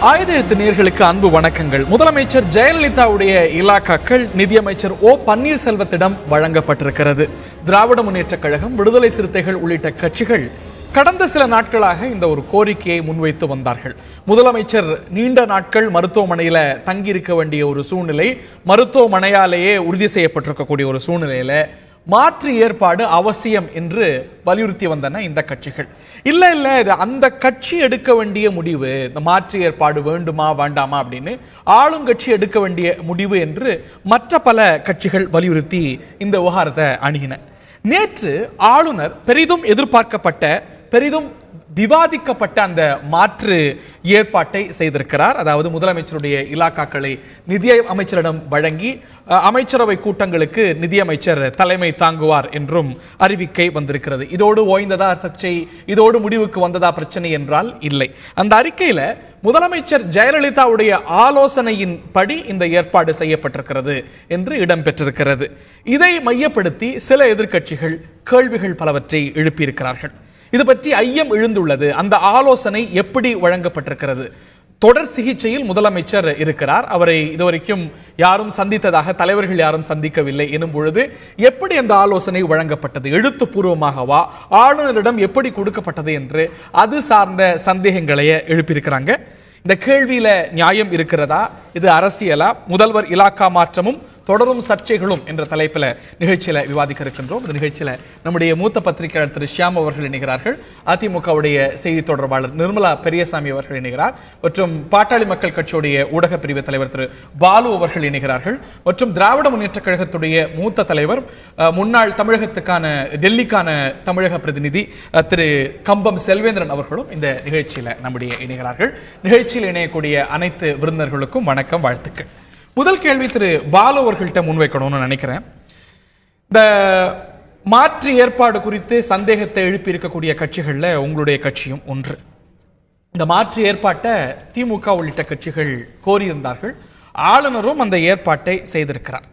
ஆயுத எழுத்து நேயர்களுக்கு அன்பு வணக்கங்கள். முதலமைச்சர் ஜெயலலிதாவுடைய இலாக்காக்கள் நிதியமைச்சர் ஓ பன்னீர்செல்வத்திடம் வழங்கப்பட்டிருக்கிறது. திராவிட முன்னேற்றக் கழகம், விடுதலை சிறுத்தைகள் உள்ளிட்ட கட்சிகள் கடந்த சில நாட்களாக இந்த ஒரு கோரிக்கையை முன்வைத்து வந்தார்கள். முதலமைச்சர் நீண்ட நாட்கள் மருத்துவமனையில தங்கியிருக்க வேண்டிய ஒரு சூழ்நிலை, மருத்துவமனையாலேயே உறுதி செய்யப்பட்டிருக்கக்கூடிய ஒரு சூழ்நிலையில மாற்று ஏற்பாடு அவசியம் என்று வலியுறுத்தி வந்தன இந்த கட்சிகள். இல்ல இது அந்த கட்சி எடுக்க வேண்டிய முடிவு, இந்த மாற்று ஏற்பாடு வேண்டுமா வேண்டாமா அப்படின்னு ஆளுங்கட்சி எடுக்க வேண்டிய முடிவு என்று மற்ற பல கட்சிகள் வலியுறுத்தி இந்த விவகாரத்தை அணுகின. நேற்று ஆளுநர் பெரிதும் எதிர்பார்க்கப்பட்ட, பெரிதும் விவாதிக்கப்பட்ட அந்த மாற்று ஏற்பாட்டை செய்திருக்கிறார். அதாவது முதலமைச்சருடைய இலாக்காக்களை நிதி அமைச்சரிடம் வழங்கி அமைச்சரவை கூட்டங்களுக்கு நிதியமைச்சர் தலைமை தாங்குவார் என்றும் அறிவிக்கை வந்திருக்கிறது. இதோடு ஓய்ந்ததா சர்ச்சை, இதோடு முடிவுக்கு வந்ததா பிரச்சனை என்றால் இல்லை. அந்த அறிக்கையில முதலமைச்சர் ஜெயலலிதாவுடைய ஆலோசனையின் படி இந்த ஏற்பாடு செய்யப்பட்டிருக்கிறது என்று இடம்பெற்றிருக்கிறது. இதை மையப்படுத்தி சில எதிர்க்கட்சிகள் கேள்விகள் பலவற்றை எழுப்பியிருக்கிறார்கள். இது பற்றி ஐயம் எழுந்துள்ளது. அந்த ஆலோசனை எப்படி வழங்கப்பட்டிருக்கிறது? தொடர் சிகிச்சையில் முதலமைச்சர் இருக்கிறார். அவரை இதுவரைக்கும் யாரும் சந்தித்ததாக தலைவர்கள் யாரும் சந்திக்கவில்லை எனும் பொழுது எப்படி அந்த ஆலோசனை வழங்கப்பட்டது? எழுத்துப்பூர்வமாகவா, ஆளுநரிடம் எப்படி கொடுக்கப்பட்டது என்று அது சார்ந்த சந்தேகங்களை எழுப்பியிருக்கிறாங்க. இந்த கேள்வியில நியாயம் இருக்கிறதா? இது அரசியலா? முதல்வர் இலாக்கா மாற்றமும் தொடரும் சர்ச்சைகளும் என்ற தலைப்பில் நிகழ்ச்சியில விவாதிக்க இருக்கின்றோம். இந்த நிகழ்ச்சியில நம்முடைய மூத்த பத்திரிகையாளர் திரு ஷியாம் அவர்கள் இணைகிறார்கள். அதிமுகவுடைய செய்தி தொடர்பாளர் நிர்மலா பெரியசாமி அவர்கள் இணைகிறார். மற்றும் பாட்டாளி மக்கள் கட்சியுடைய ஊடக பிரிவு தலைவர் திரு பாலு அவர்கள் இணைகிறார்கள். மற்றும் திராவிட முன்னேற்ற கழகத்துடைய மூத்த தலைவர், முன்னாள் தமிழகத்துக்கான டெல்லிக்கான தமிழக பிரதிநிதி திரு கம்பம் செல்வேந்திரன் அவர்களும் இந்த நிகழ்ச்சியில நம்முடைய இணைகிறார்கள். நிகழ்ச்சியில் இணையக்கூடிய அனைத்து விருந்தினர்களுக்கும் வணக்கம், வாழ்த்துக்கள். முதல் கேள்வி திரு பாலு அவர்கள்ட்ட முன்வைக்கணும்னு நினைக்கிறேன். இந்த மாற்று ஏற்பாடு குறித்து சந்தேகத்தை எழுப்பி இருக்கக்கூடிய கட்சிகள்ல உங்களுடைய கட்சியும் ஒன்று. இந்த மாற்று ஏற்பாட்டை திமுக உள்ளிட்ட கட்சிகள் கோரியிருந்தார்கள். ஆளுநரும் அந்த ஏற்பாட்டை செய்திருக்கிறார்.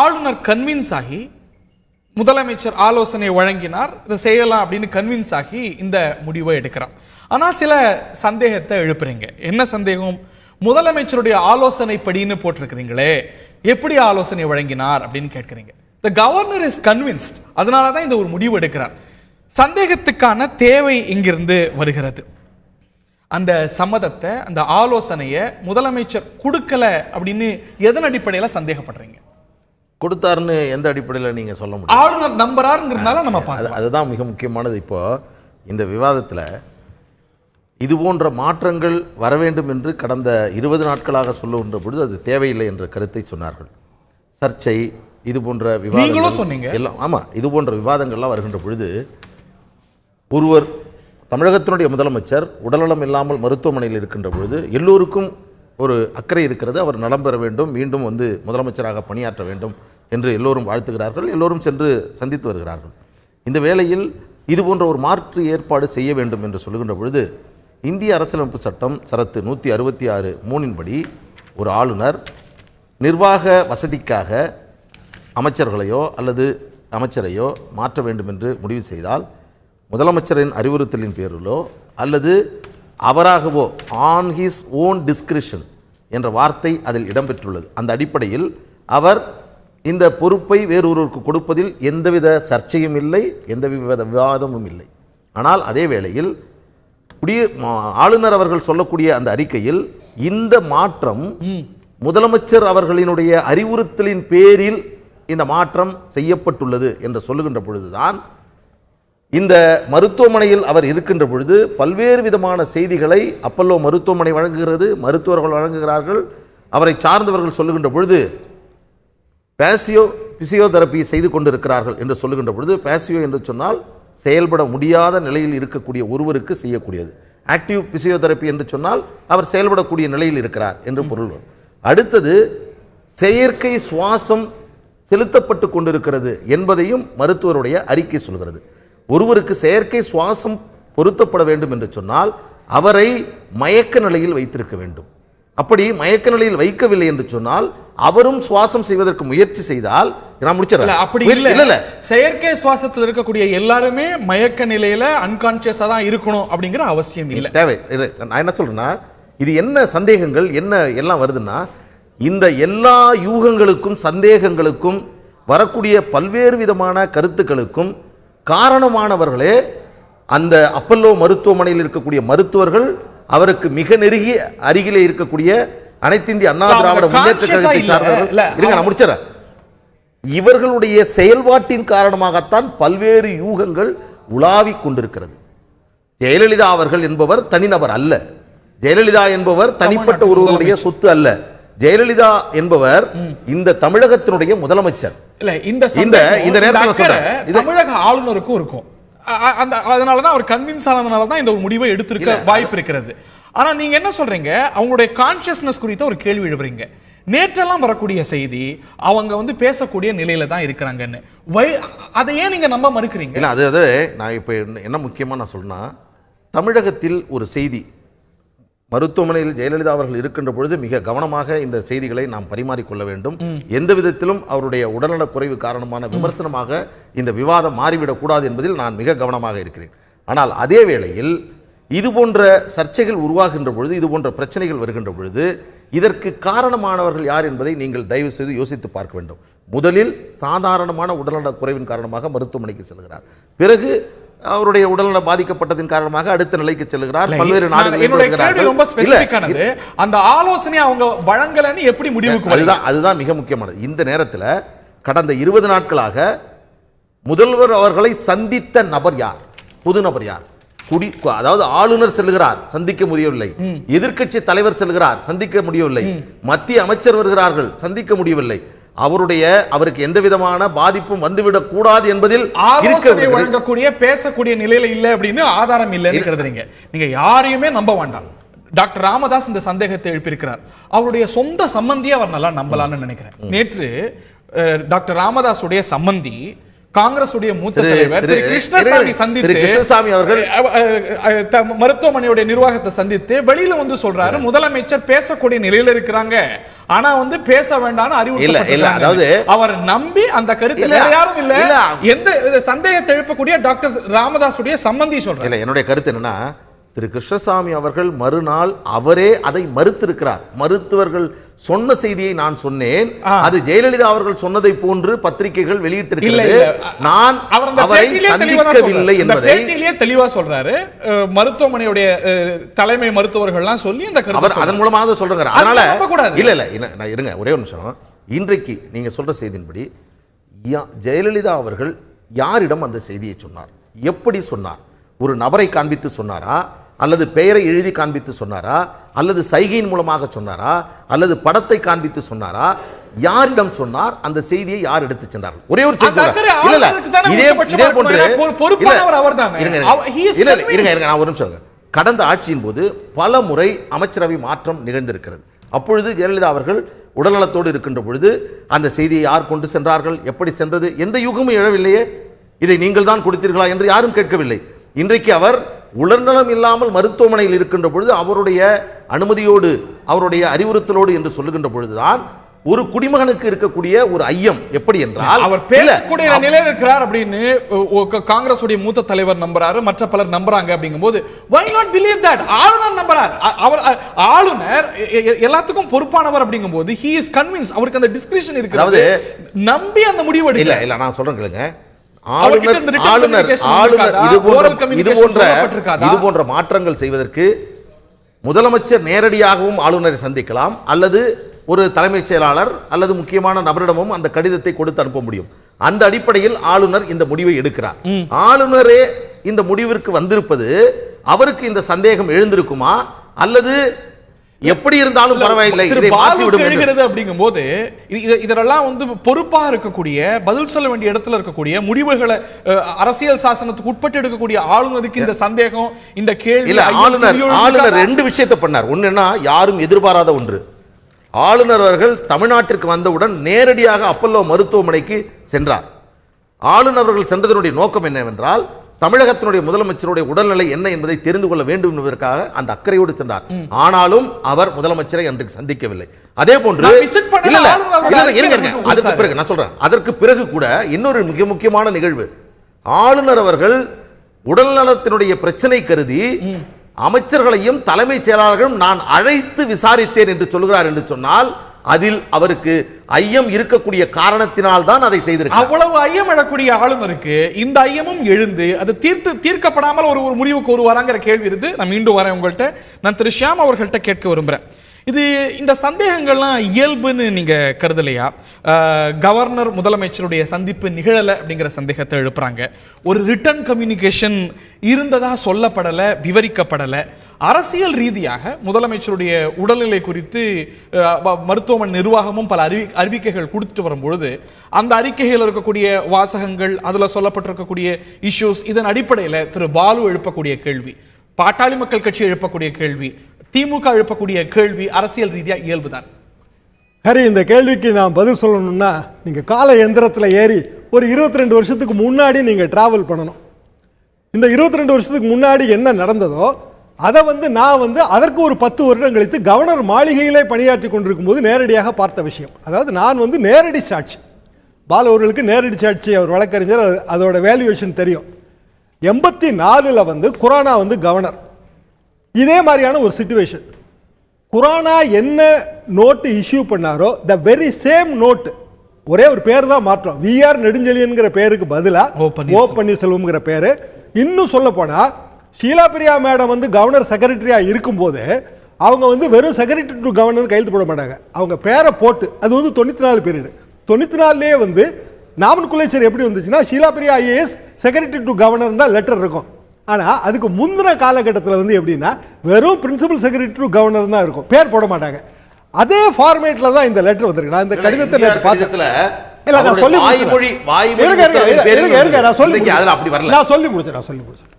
ஆளுநர் கன்வின்ஸ் ஆகி, முதலமைச்சர் ஆலோசனை வழங்கினார், இதை செய்யலாம் அப்படின்னு கன்வின்ஸ் ஆகி இந்த முடிவை எடுக்கிறார். ஆனா சில சந்தேகத்தை எழுப்புறீங்க. என்ன சந்தேகம்? முதலமைச்சருடைய ஆலோசனை படின்னு போட்டிருக்கிறீங்களே, எப்படி ஆலோசனை வழங்கினார் அப்படின்னு கேட்கிறீங்க. The governor is convinced, அதனாலதான் இந்த ஒரு முடிவு எடுக்கிறார். சந்தேகத்துக்கான தேவை இங்கிருந்து வருகிறது. அந்த சம்மதத்தை, அந்த ஆலோசனையை முதலமைச்சர் கொடுக்கல அப்படின்னு எதன் அடிப்படையில் சந்தேகப்படுறீங்க? கொடுத்தாருன்னு எந்த அடிப்படையில் நீங்க சொல்ல முடியும்? ஆளுநர் நம்புறாருங்கிறதுனால நம்ம பார்க்கலாம். அதுதான் மிக முக்கியமானது. இப்போ இந்த விவாதத்தில் இது போன்ற மாற்றங்கள் வர வேண்டும் என்று கடந்த 20 நாட்களாக சொல்லுகின்ற பொழுது அது தேவையில்லை என்ற கருத்தை சொன்னார்கள். சர்ச்சை, இது போன்ற விவாதங்கள் எல்லாம், ஆமாம், இது போன்ற விவாதங்கள்லாம் வருகின்ற பொழுது ஒருவர் தமிழகத்தினுடைய முதலமைச்சர் உடல்நலம் இல்லாமல் மருத்துவமனையில் இருக்கின்ற பொழுது எல்லோருக்கும் ஒரு அக்கறை இருக்கிறது. அவர் நலம் பெற வேண்டும், மீண்டும் முதலமைச்சராக பணியாற்ற வேண்டும் என்று எல்லோரும் வாழ்த்துகிறார்கள், எல்லோரும் சென்று சந்தித்து வருகிறார்கள். இந்த வேளையில் இது போன்ற ஒரு மாற்று ஏற்பாடு செய்ய வேண்டும் என்று சொல்லுகின்ற பொழுது இந்திய அரசியலமைப்பு சட்டம் சரத்து 166(3) படி ஒரு ஆளுநர் நிர்வாக வசதிக்காக அமைச்சர்களையோ அல்லது அமைச்சரையோ மாற்ற வேண்டும் என்று முடிவு செய்தால் முதலமைச்சரின் அறிவுறுத்தலின் பேரிலோ அல்லது அவராகவோ ஆன் ஹிஸ் ஓன் டிஸ்கிரிஷன் என்ற வார்த்தை அதில் இடம்பெற்றுள்ளது. அந்த அடிப்படையில் அவர் இந்த பொறுப்பை வேறொருவருக்கு கொடுப்பதில் எந்தவித சர்ச்சையும் இல்லை, எந்தவித விவாதமும் இல்லை. ஆனால் அதே வேளையில் ஆளுநர் அவர்கள் சொல்லக்கூடிய அந்த அறிக்கையில் இந்த மாற்றம் முதலமைச்சர் அவர்களினுடைய அறிவுறுத்தலின் பேரில் இந்த மாற்றம் செய்யப்பட்டுள்ளது என்று சொல்லுகின்ற பொழுதுதான் இந்த மருத்துவமனையில் அவர் இருக்கின்ற பொழுது பல்வேறு விதமான செய்திகளை அப்பல்லோ மருத்துவமனை வழங்குகிறது, மருத்துவர்கள் வழங்குகிறார்கள். அவரை சார்ந்தவர்கள் சொல்லுகின்ற பொழுது பிசியோதெரப்பி செய்து கொண்டிருக்கிறார்கள் என்று சொல்லுகின்ற பொழுது, பேசியோ என்று சொன்னால் செயல்பட முடியாத நிலையில் இருக்கக்கூடிய ஒருவருக்கு செய்யக்கூடியது. ஆக்டிவ் பிசியோதெரப்பி என்று சொன்னால் அவர் செயல்படக்கூடிய நிலையில் இருக்கிறார் என்று பொருள். அடுத்தது செயற்கை சுவாசம் செலுத்தப்பட்டு கொண்டிருக்கிறது என்பதையும் மருத்துவருடைய அறிக்கை சொல்கிறது. ஒருவருக்கு செயற்கை சுவாசம் பொருத்தப்பட வேண்டும் என்று சொன்னால் அவரை மயக்க நிலையில் வைத்திருக்க வேண்டும். அப்படி மயக்க நிலையில் வைக்கவில்லை என்று சொன்னால் அவரும் சுவாசம் செய்வதற்கு முயற்சி செய்தால், நான் முடிச்சிடறேன், அப்படி இல்ல, செயற்கை சுவாசத்தில் இருக்கக்கூடிய எல்லாருமே மயக்க நிலையில அன்கான்சியஸா தான் இருக்கணும் அப்படிங்கிற அவசியம் இல்லை, தேவை. நான் என்ன சொல்றேன்னா, இது என்ன சந்தேகங்கள் என்ன எல்லாம் வருதுன்னா, இந்த எல்லா யூகங்களுக்கும் சந்தேகங்களுக்கும் வரக்கூடிய பல்வேறு விதமான கருத்துக்களுக்கும் காரணமானவர்களே அந்த அப்பல்லோ மருத்துவமனையில் இருக்கக்கூடிய மருத்துவர்கள், அவருக்கு மிக நெருங்கிய அருகிலே இருக்கக்கூடிய அனைத்து இந்திய அண்ணா திராவிட முன்னேற்ற கழகத்தை சார்ந்தவர்கள். இருங்க, நான் முடிச்சிடறேன். இவர்களுடைய செயல்பாட்டின் காரணமாகத்தான் பல்வேறு யூகங்கள் உலாவிக் கொண்டிருக்கிறது. ஜெயலலிதா அவர்கள் என்பவர் தனிநபர் அல்ல. ஜெயலலிதா என்பவர் தனிப்பட்ட ஒருவருடைய சொத்து அல்ல. ஜெயலலிதா என்பவர் இந்த தமிழகத்தினுடைய முதலமைச்சர். இந்த நேரத்தில் தமிழக ஆளுநருக்கும் இருக்கும். அதனாலதான் அவர் கன்வின்ஸ் ஆனதுனாலதான் இந்த ஒரு முடிவை எடுத்திருக்க வாய்ப்பு இருக்கிறது. ஆனா நீங்க என்ன சொல்றீங்க, அவங்களுடைய கான்சியஸ்னஸ் குறித்த ஒரு கேள்வி எழுப்புறீங்க. நேற்றெல்லாம் வரக்கூடிய செய்தி அவங்க பேசக்கூடிய நிலையில தான் இருக்கிறாங்கன்னு, அதை ஏன் நீங்க நம்ப மறுக்கிறீங்க? இல்ல, அது நான் இப்ப என்ன முக்கியமா நான் சொல்றேன்னா, தமிழகத்தில் ஒரு செய்தி மருத்துவமனையில் ஜெயலலிதா அவர்கள் இருக்கின்ற பொழுது மிக கவனமாக இந்த செய்திகளை நாம் பரிமாறிக்கொள்ள வேண்டும். எந்த விதத்திலும் அவருடைய உடல்நலக் குறைவு காரணமான விமர்சனமாக இந்த விவாதம் மாறிவிடக் கூடாது என்பதில் நான் மிக கவனமாக இருக்கிறேன். ஆனால் அதே வேளையில் இது போன்ற சர்ச்சைகள் உருவாகின்ற பொழுது, இது போன்ற பிரச்சனைகள் வருகின்ற பொழுது இதற்கு காரணமானவர்கள் யார் என்பதை நீங்கள் தயவு செய்து யோசித்து பார்க்க வேண்டும். முதலில் சாதாரணமான உடல்நலக் குறைவின் காரணமாக மருத்துவமனைக்கு செல்கிறார். பிறகு அவருடைய உடல்நலம் பாதிக்கப்பட்டதின் காரணமாக அடுத்த நிலைக்கு செல்கிறார். பல்வேறு நாடுகள் அந்த ஆலோசனை அவங்க வழங்கலன்னு எப்படி முடிவுக்கு அதுதான் மிக முக்கியமானது. இந்த நேரத்தில் கடந்த 20 நாட்களாக முதல்வர் அவர்களை சந்தித்த நபர் யார்? புது நபர் யார்? அதாவது ஆளுநர் செல்கிறார், சந்திக்க முடியவில்லை. எதிர்க்கட்சி தலைவர் செல்கிறார், சந்திக்க முடியவில்லை. மத்திய அமைச்சர் வருகிறார்கள், சந்திக்க முடியவில்லை. அவருக்கு எந்த விதமான பாதிப்பும் வந்துவிடக் கூடாது என்பதில் வழங்கக்கூடிய பேசக்கூடிய நிலையில இல்ல அப்படின்னு ஆதாரம் இல்லைன்னு கருதுறீங்க. நீங்க யாரையுமே நம்ப வேண்டாம். டாக்டர் ராமதாஸ் இந்த சந்தேகத்தை எழுப்பியிருக்கிறார். அவருடைய சொந்த சம்பந்தியை அவர் நல்லா நம்பலாம்னு நினைக்கிறேன். நேற்று டாக்டர் ராமதாசுடைய சம்பந்தி காங்கிரஸ் உடைய மூத்த தலைவர் திரு கிருஷ்ணசாமி சந்தித்து, கிருஷ்ணசாமி அவர்கள் மருத்துவமனையுடைய நிர்வாகத்தை சந்தித்து வெளியில சொல்றாரு, முதலமைச்சர் பேசக்கூடிய நிலையில இருக்கிறாங்க, ஆனா பேச வேண்டாம்னு அறிவுறுத்தப்பட்டிருக்காங்க. அவர் நம்பி அந்த கருத்து யாரும் இல்ல. எந்த சந்தேகத்தை எழுப்பக்கூடிய டாக்டர் ராமதாசுடைய சம்பந்தி சொல்றாரு. என்னுடைய கருத்து என்னன்னா, திரு கிருஷ்ணசாமி அவர்கள் மறுநாள் அவரே அதை மறுத்திருக்கிறார். மருத்துவர்கள் சொன்ன செய்தியை நான் சொன்னேன், அது ஜெயலலிதா அவர்கள் சொன்னதை போன்று பத்திரிகைகள் வெளியிட்டிருக்கிறது. நான் அவரை சந்திக்கவில்லை என்பதை தெளிவா சொல்றாரு. மருத்துவமனையுடைய தலைமை மருத்துவர்கள்லாம் சொல்லி இந்த கருத்து அதன் மூலமாக சொல்றாங்க. அதனால இல்ல நான் இருங்க ஒரே ஒரு நிமிஷம். இன்றைக்கு நீங்க சொல்ற செய்தியின்படி ஜெயலலிதா அவர்கள் யாரிடம் அந்த செய்தியை சொன்னார், எப்படி சொன்னார்? ஒரு நபரை காண்பித்து சொன்னாரா, அல்லது பெயரை எழுதி காண்பித்து சொன்னாரா, அல்லது சைகையின் மூலமாக சொன்னாரா, அல்லது படத்தை காண்பித்து சொன்னாரா? யாரிடம் சொன்னார்? அந்த செய்தியை யார் எடுத்து சென்றார்கள்? ஒரே ஒரு செய்தி நான் ஒரு நிமிஷம். கடந்த ஆட்சியின் போது பல முறை அமைச்சரவை மாற்றம் நிகழ்ந்திருக்கிறது. அப்பொழுது ஜெயலலிதா அவர்கள் உடல்நலத்தோடு இருக்கின்ற பொழுது அந்த செய்தியை யார் கொண்டு சென்றார்கள், எப்படி சென்றது, எந்த யுகமும் எழவில்லையே. இதை நீங்கள் தான் கொடுத்தீர்களா என்று யாரும் கேட்கவில்லை. இன்றைக்கு அவர் உடல்நலம் இல்லாமல் மருத்துவமனையில் இருக்கின்ற பொழுது அவருடைய அனுமதியோடு, அவருடைய அறிவுறுத்தலோடு என்று சொல்லுகின்ற பொழுதுதான் ஒரு குடிமகனுக்கு இருக்கக்கூடிய ஒரு ஐயம் எப்படி என்றால், அவர் பேசக்கூடிய நிலையில் இருக்கிறார் அப்படின்னு காங்கிரஸ் உடைய மூத்த தலைவர் நம்புறாரு, மற்ற பலர் நம்புறாங்க. அப்படிங்கும்போது why not believe that? ஆளுநர் நம்புறார். அவர் ஆளுநர் எல்லாத்துக்கும் பொறுப்பானவர் அப்படிங்கும்போது he is convinced, அவருக்கு அந்த டிஸ்கிரிஷன் இருக்கிறது, நம்பி அந்த முடிவு எடுக்கல. இல்ல நான் சொல்றேன் கேளுங்க. இது போன்ற மாற்றங்கள் செய்வதற்கு முதலமைச்சர் நேரடியாகவும் ஆளுநரை சந்திக்கலாம், அல்லது ஒரு தலைமைச் செயலாளர் அல்லது முக்கியமான நபரிடமும் அந்த கடிதத்தை கொடுத்து அனுப்ப முடியும். அந்த அடிப்படையில் ஆளுநர் இந்த முடிவை எடுக்கிறார். ஆளுநரே இந்த முடிவிற்கு வந்திருப்பது அவருக்கு இந்த சந்தேகம் எழுந்திருக்குமா, அல்லது எப்படி இருந்தாலும் பரவாயில்லை இதை மாற்றி விடுகிறது அப்படிங்கும்போது இதெல்லாம் பொறுப்பாக இருக்கக்கூடிய, பதில் சொல்ல வேண்டிய இடத்துல இருக்கக்கூடிய, முடிவுகளை அரசியல் சாசனத்துக்கு உட்பட்டு எடுக்கக்கூடிய ஆளுநருக்கு இந்த சந்தேகம், இந்த கேள்வி. ஆளுநர் ரெண்டு விஷயத்தை பண்ணார். ஒண்ணுன்னா யாரும் எதிர்பாராத ஒன்று, ஆளுநர் அவர்கள் தமிழ்நாட்டிற்கு வந்தவுடன் நேரடியாக அப்பல்லோ மருத்துவமனைக்கு சென்றார். ஆளுநர் அவர்கள் சென்றதனுடைய நோக்கம் என்னவென்றால், தமிழகத்தினுடைய முதலமைச்சருடைய உடல்நிலை என்ன என்பதை தெரிந்து கொள்ள வேண்டும் என்பதற்காக அந்த அக்கறையோடு சென்றார். ஆனாலும் அவர் முதலமைச்சரை அன்றைக்கு சந்திக்கவில்லை. அதே போன்று அதற்கு பிறகு கூட இன்னொரு மிக முக்கியமான நிகழ்வு, ஆளுநர் அவர்கள் உடல்நலத்தினுடைய பிரச்சனை கருதி அமைச்சர்களையும் தலைமைச் செயலாளர்களும் நான் அழைத்து விசாரித்தேன் என்று சொல்கிறார் என்று சொன்னால் அதில் அவருக்கு ஐயம் இருக்கக்கூடிய காரணத்தினால் தான் அதை செய்திருக்கிறார். அவ்வளவு ஐயம் எழக்கூடிய ஆளுநருக்கு இந்த ஐயமும் எழுந்து அது தீர்க்கப்படாமல் ஒரு முடிவுக்கு வருவாராங்கிற கேள்வி இருந்து நான் மீண்டும் வரேன் உங்கள்கிட்ட. நான் திரு ஷியாம் அவர்கள்ட்ட கேட்க விரும்புறேன். இந்த சந்தேகங்கள்லாம் இயல்புன்னு நீங்க கருதலையா? கவர்னர் முதலமைச்சருடைய சந்திப்பு நிகழலை அப்படிங்கிற சந்தேகத்தை எழுப்புறாங்க. ஒரு ரிட்டன் கம்யூனிகேஷன் இருந்ததா சொல்லப்படலை, விவரிக்கப்படலை. அரசியல் ரீதியாக முதலமைச்சருடைய உடல்நிலை குறித்து மருத்துவமனை நிர்வாகமும் பல அறிவிக்கைகள் கொடுத்துட்டு வரும்பொழுது அந்த அறிக்கைகள் இருக்கக்கூடிய வாசகங்கள், அதுல சொல்லப்பட்டிருக்கக்கூடிய இஷ்யூஸ், இதன் அடிப்படையில் திரு பாலு எழுப்பக்கூடிய கேள்வி, பாட்டாளி மக்கள் கட்சி எழுப்பக்கூடிய கேள்வி, திமுக எழுப்பக்கூடிய கேள்வி அரசியல் ரீதியா இயல்புதான். ஹரி, இந்த கேள்விக்கு நான் பதில் சொல்லணும்னா நீங்க கால எந்திரத்தில் ஏறி ஒரு 22 வருஷத்துக்கு முன்னாடி நீங்க டிராவல் பண்ணணும். இந்த 22 வருஷத்துக்கு முன்னாடி என்ன நடந்ததோ அதை நான் அதற்கு ஒரு 10 வருடம் கழித்து கவர்னர் மாளிகையிலே பணியாற்றி கொண்டிருக்கும் போது நேரடியாக பார்த்த விஷயம். அதாவது நான் நேரடி சாட்சி. பாலு அவர்களுக்கு நேரடி சாட்சி, அவர் வழக்கறிஞர், அதோட வேல்யூவேஷன் தெரியும். 84ல் குரானா கவர்னர். இதே மாதிரியான ஒரு சிச்சுவேஷன். குரானா என்ன நோட்டு இஷ்யூ பண்ணாரோ த வெரி சேம் நோட், ஒரே ஒரு பேர் தான் மாற்றம். விஆர் நெடுஞ்செழியன்கிற பேருக்கு பதிலா ஓ பன்னீர்செல்வம்ங்கிற பேரு. இன்னும் சொல்ல போனா ஷீலா பிரியா மேடம் கவர்னர் செக்ரட்டரியா இருக்கும் போது அவங்க வெறும் செக்ரட்டரி டு கவர்னர் கையெழுத்து போட மாட்டாங்க. அவங்க பேரை போட்டு அது 94 பீரியட். 94லே நாமன்குலேச்சர் எப்படி வந்துச்சுன்னா Sheela Priya IAS secretary to governor தான் லெட்டர் இருக்கும். ஆனா அதுக்கு முந்தின காலகட்டத்தில் எப்படின்னா வெறும் பிரின்சிபல் செக்ரட்டரி டு கவர்னர் தான் இருக்கும், பேர் போட மாட்டாங்க. அதே ஃபார்மேட்ல தான் இந்த லெட்டர் வந்திருக்கு. நான் இந்த கடிதத்தை சொல்லி முடிச்சேன்.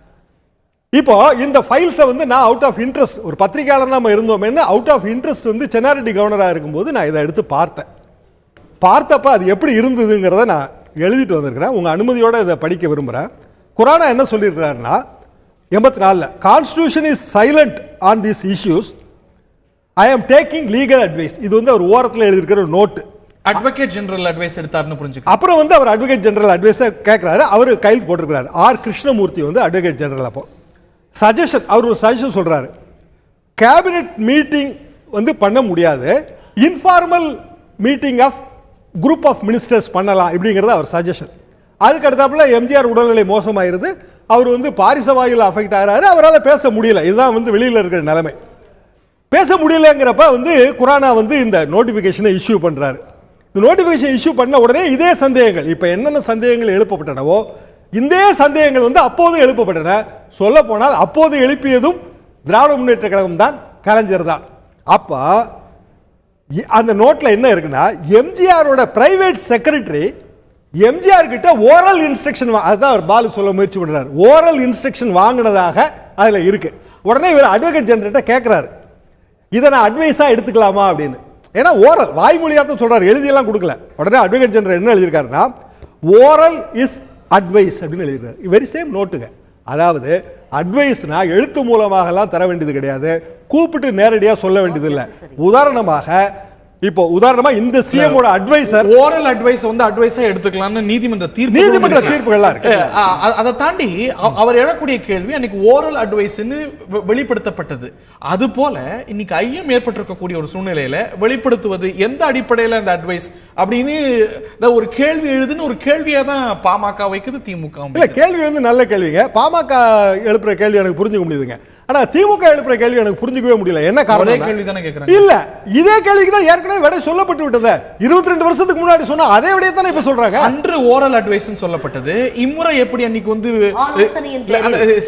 இப்போ இந்த ஃபைல்ஸ் நான் அவுட் ஆஃப் இன்ட்ரெஸ்ட், ஒரு பத்திரிகையாளர் நம்ம இருந்தோமே, அவுட் ஆஃப் இன்ட்ரெஸ்ட் சென்னாரெட்டி கவர்னரா இருக்கும்போது நான் இதை எடுத்து பார்த்தப்ப அது எப்படி இருந்ததுங்கிறத நான் எழுதிட்டு வந்திருக்கிறேன். உங்க அனுமதியோட இதை படிக்க விரும்புறேன். குரானா என்ன சொல்லியிருக்கிறாருன்னா 84ல் constitution is silent on these issues, I am taking legal advice. இது அவர் ஓரத்தில் எழுதியிருக்கிற நோட்டு. அட்வொகேட் ஜெனரல் அட்வைஸ் எடுத்தாருன்னு புரிஞ்சுக்க. அப்புறம் அவர் அட்வொகேட் ஜெனரல் அட்வைஸ் கேட்கிறாரு. அவர் கையில் போட்டிருக்கிறாரு. R Krishnamurthy advocate general. அப்போ சஜஷன், அவர் ஒரு சஜஷன் சொல்றாரு. கேபினெட் மீட்டிங் பண்ண முடியாது, informal meeting of group of ministers பண்ணலாம் இப்படிங்கிறது அவர் சஜஷன். அதுக்கு அடுத்தாப்புல எம்ஜிஆர் உடல்நிலை மோசமாயிருது, அவர் பாரிசவாயுல அஃபெக்ட் ஆகிறாரு, அவரால் பேச முடியல. இதுதான் வெளியில் இருக்கிற நிலைமை. பேச முடியலங்கிறப்ப குரானா இந்த நோட்டிபிகேஷனை இஷ்யூ பண்றாரு. இந்த நோட்டிபிகேஷன் இஷ்யூ பண்ண உடனே இதே சந்தேகங்கள், இப்ப என்னென்ன சந்தேகங்கள் எழுப்பப்பட்டனவோ இந்த சந்தேகங்கள் அப்போது எழுப்பப்பட்டன. சொல்ல போனால் அப்போது எழுப்பியதும் திராவிட முன்னேற்ற கழகம் தான், கலைஞர் தான். அப்ப அந்த நோட்ல என்ன இருக்குன்னா, எம்ஜிஆரோட பிரைவேட் செக்ரட்டரி எம்ஜிஆர் கிட்ட ஓரல் இன்ஸ்ட்ரக்ஷன், அதுதான் அவர் பாலு சொல்ல முயற்சி பண்றாரு, ஓரல் இன்ஸ்ட்ரக்ஷன் வாங்கினதாக அதுல இருக்கு. உடனே இவர் அட்வொகேட் ஜெனரல்கிட்ட கேட்கிறாரு, இதை நான் அட்வைஸா எடுத்துக்கலாமா அப்படின்னு. ஏன்னா ஓரல் வாய்மொழியா தான் சொல்றாரு, எழுதியெல்லாம் கொடுக்கல. உடனே அட்வொகேட் ஜெனரல் என்ன எழுதியிருக்காருன்னா, ஓரல் இஸ் அட்வைஸ் அப்படின்னு எழுதியிருக்காரு. வெரி சேம் நோட்டுங்க. அதாவது அட்வைஸ்னா எழுத்து மூலமாக எல்லாம் தர வேண்டியது கிடையாது, கூப்பிட்டு நேரடியா சொல்ல வேண்டியது இல்லை. உதாரணமா இந்த சிஎம் ஓட அட்வைசர் ஓரல் அட்வைஸ் அட்வைஸா எடுத்துக்கலாம்னு நீதிமன்ற தீர்ப்புகள்லாம் இருக்கு. அதை தாண்டி அவர் எழக்கூடிய கேள்வி அன்னைக்கு ஓரல் அட்வைஸ்னு வெளிப்படுத்தப்பட்டது. அது போல இன்னைக்கு ஐயம் ஏற்பட்டிருக்கக்கூடிய ஒரு சூழ்நிலையில வெளிப்படுத்துவது எந்த அடிப்படையில அந்த அட்வைஸ் அப்படின்னு ஒரு கேள்வி எழுதுன்னு ஒரு கேள்வியா தான் பாமக வைக்குது, திமுக. இல்ல, கேள்வி நல்ல கேள்விங்க. பாமக எழுப்புற கேள்வி எனக்கு புரிஞ்சுக்க முடியுதுங்க. ஆனா திமுக எழுப்புற கேள்வி எனக்கு புரிஞ்சுக்கவே முடியல. என்ன காரணம்? கேள்வி தானே கேக்குறாங்க. இல்ல, இதே கேள்விக்கு தான் ஏற்கனவே விடை சொல்லப்பட்டு விட்டது. 22 வருஷத்துக்கு முன்னாடி சொன்னா அதே விடையை தானே இப்ப சொல்றாங்க. அன்று ஓரல் அட்வைஸ் சொல்லப்பட்டது, இம்முறை எப்படி அன்னைக்கு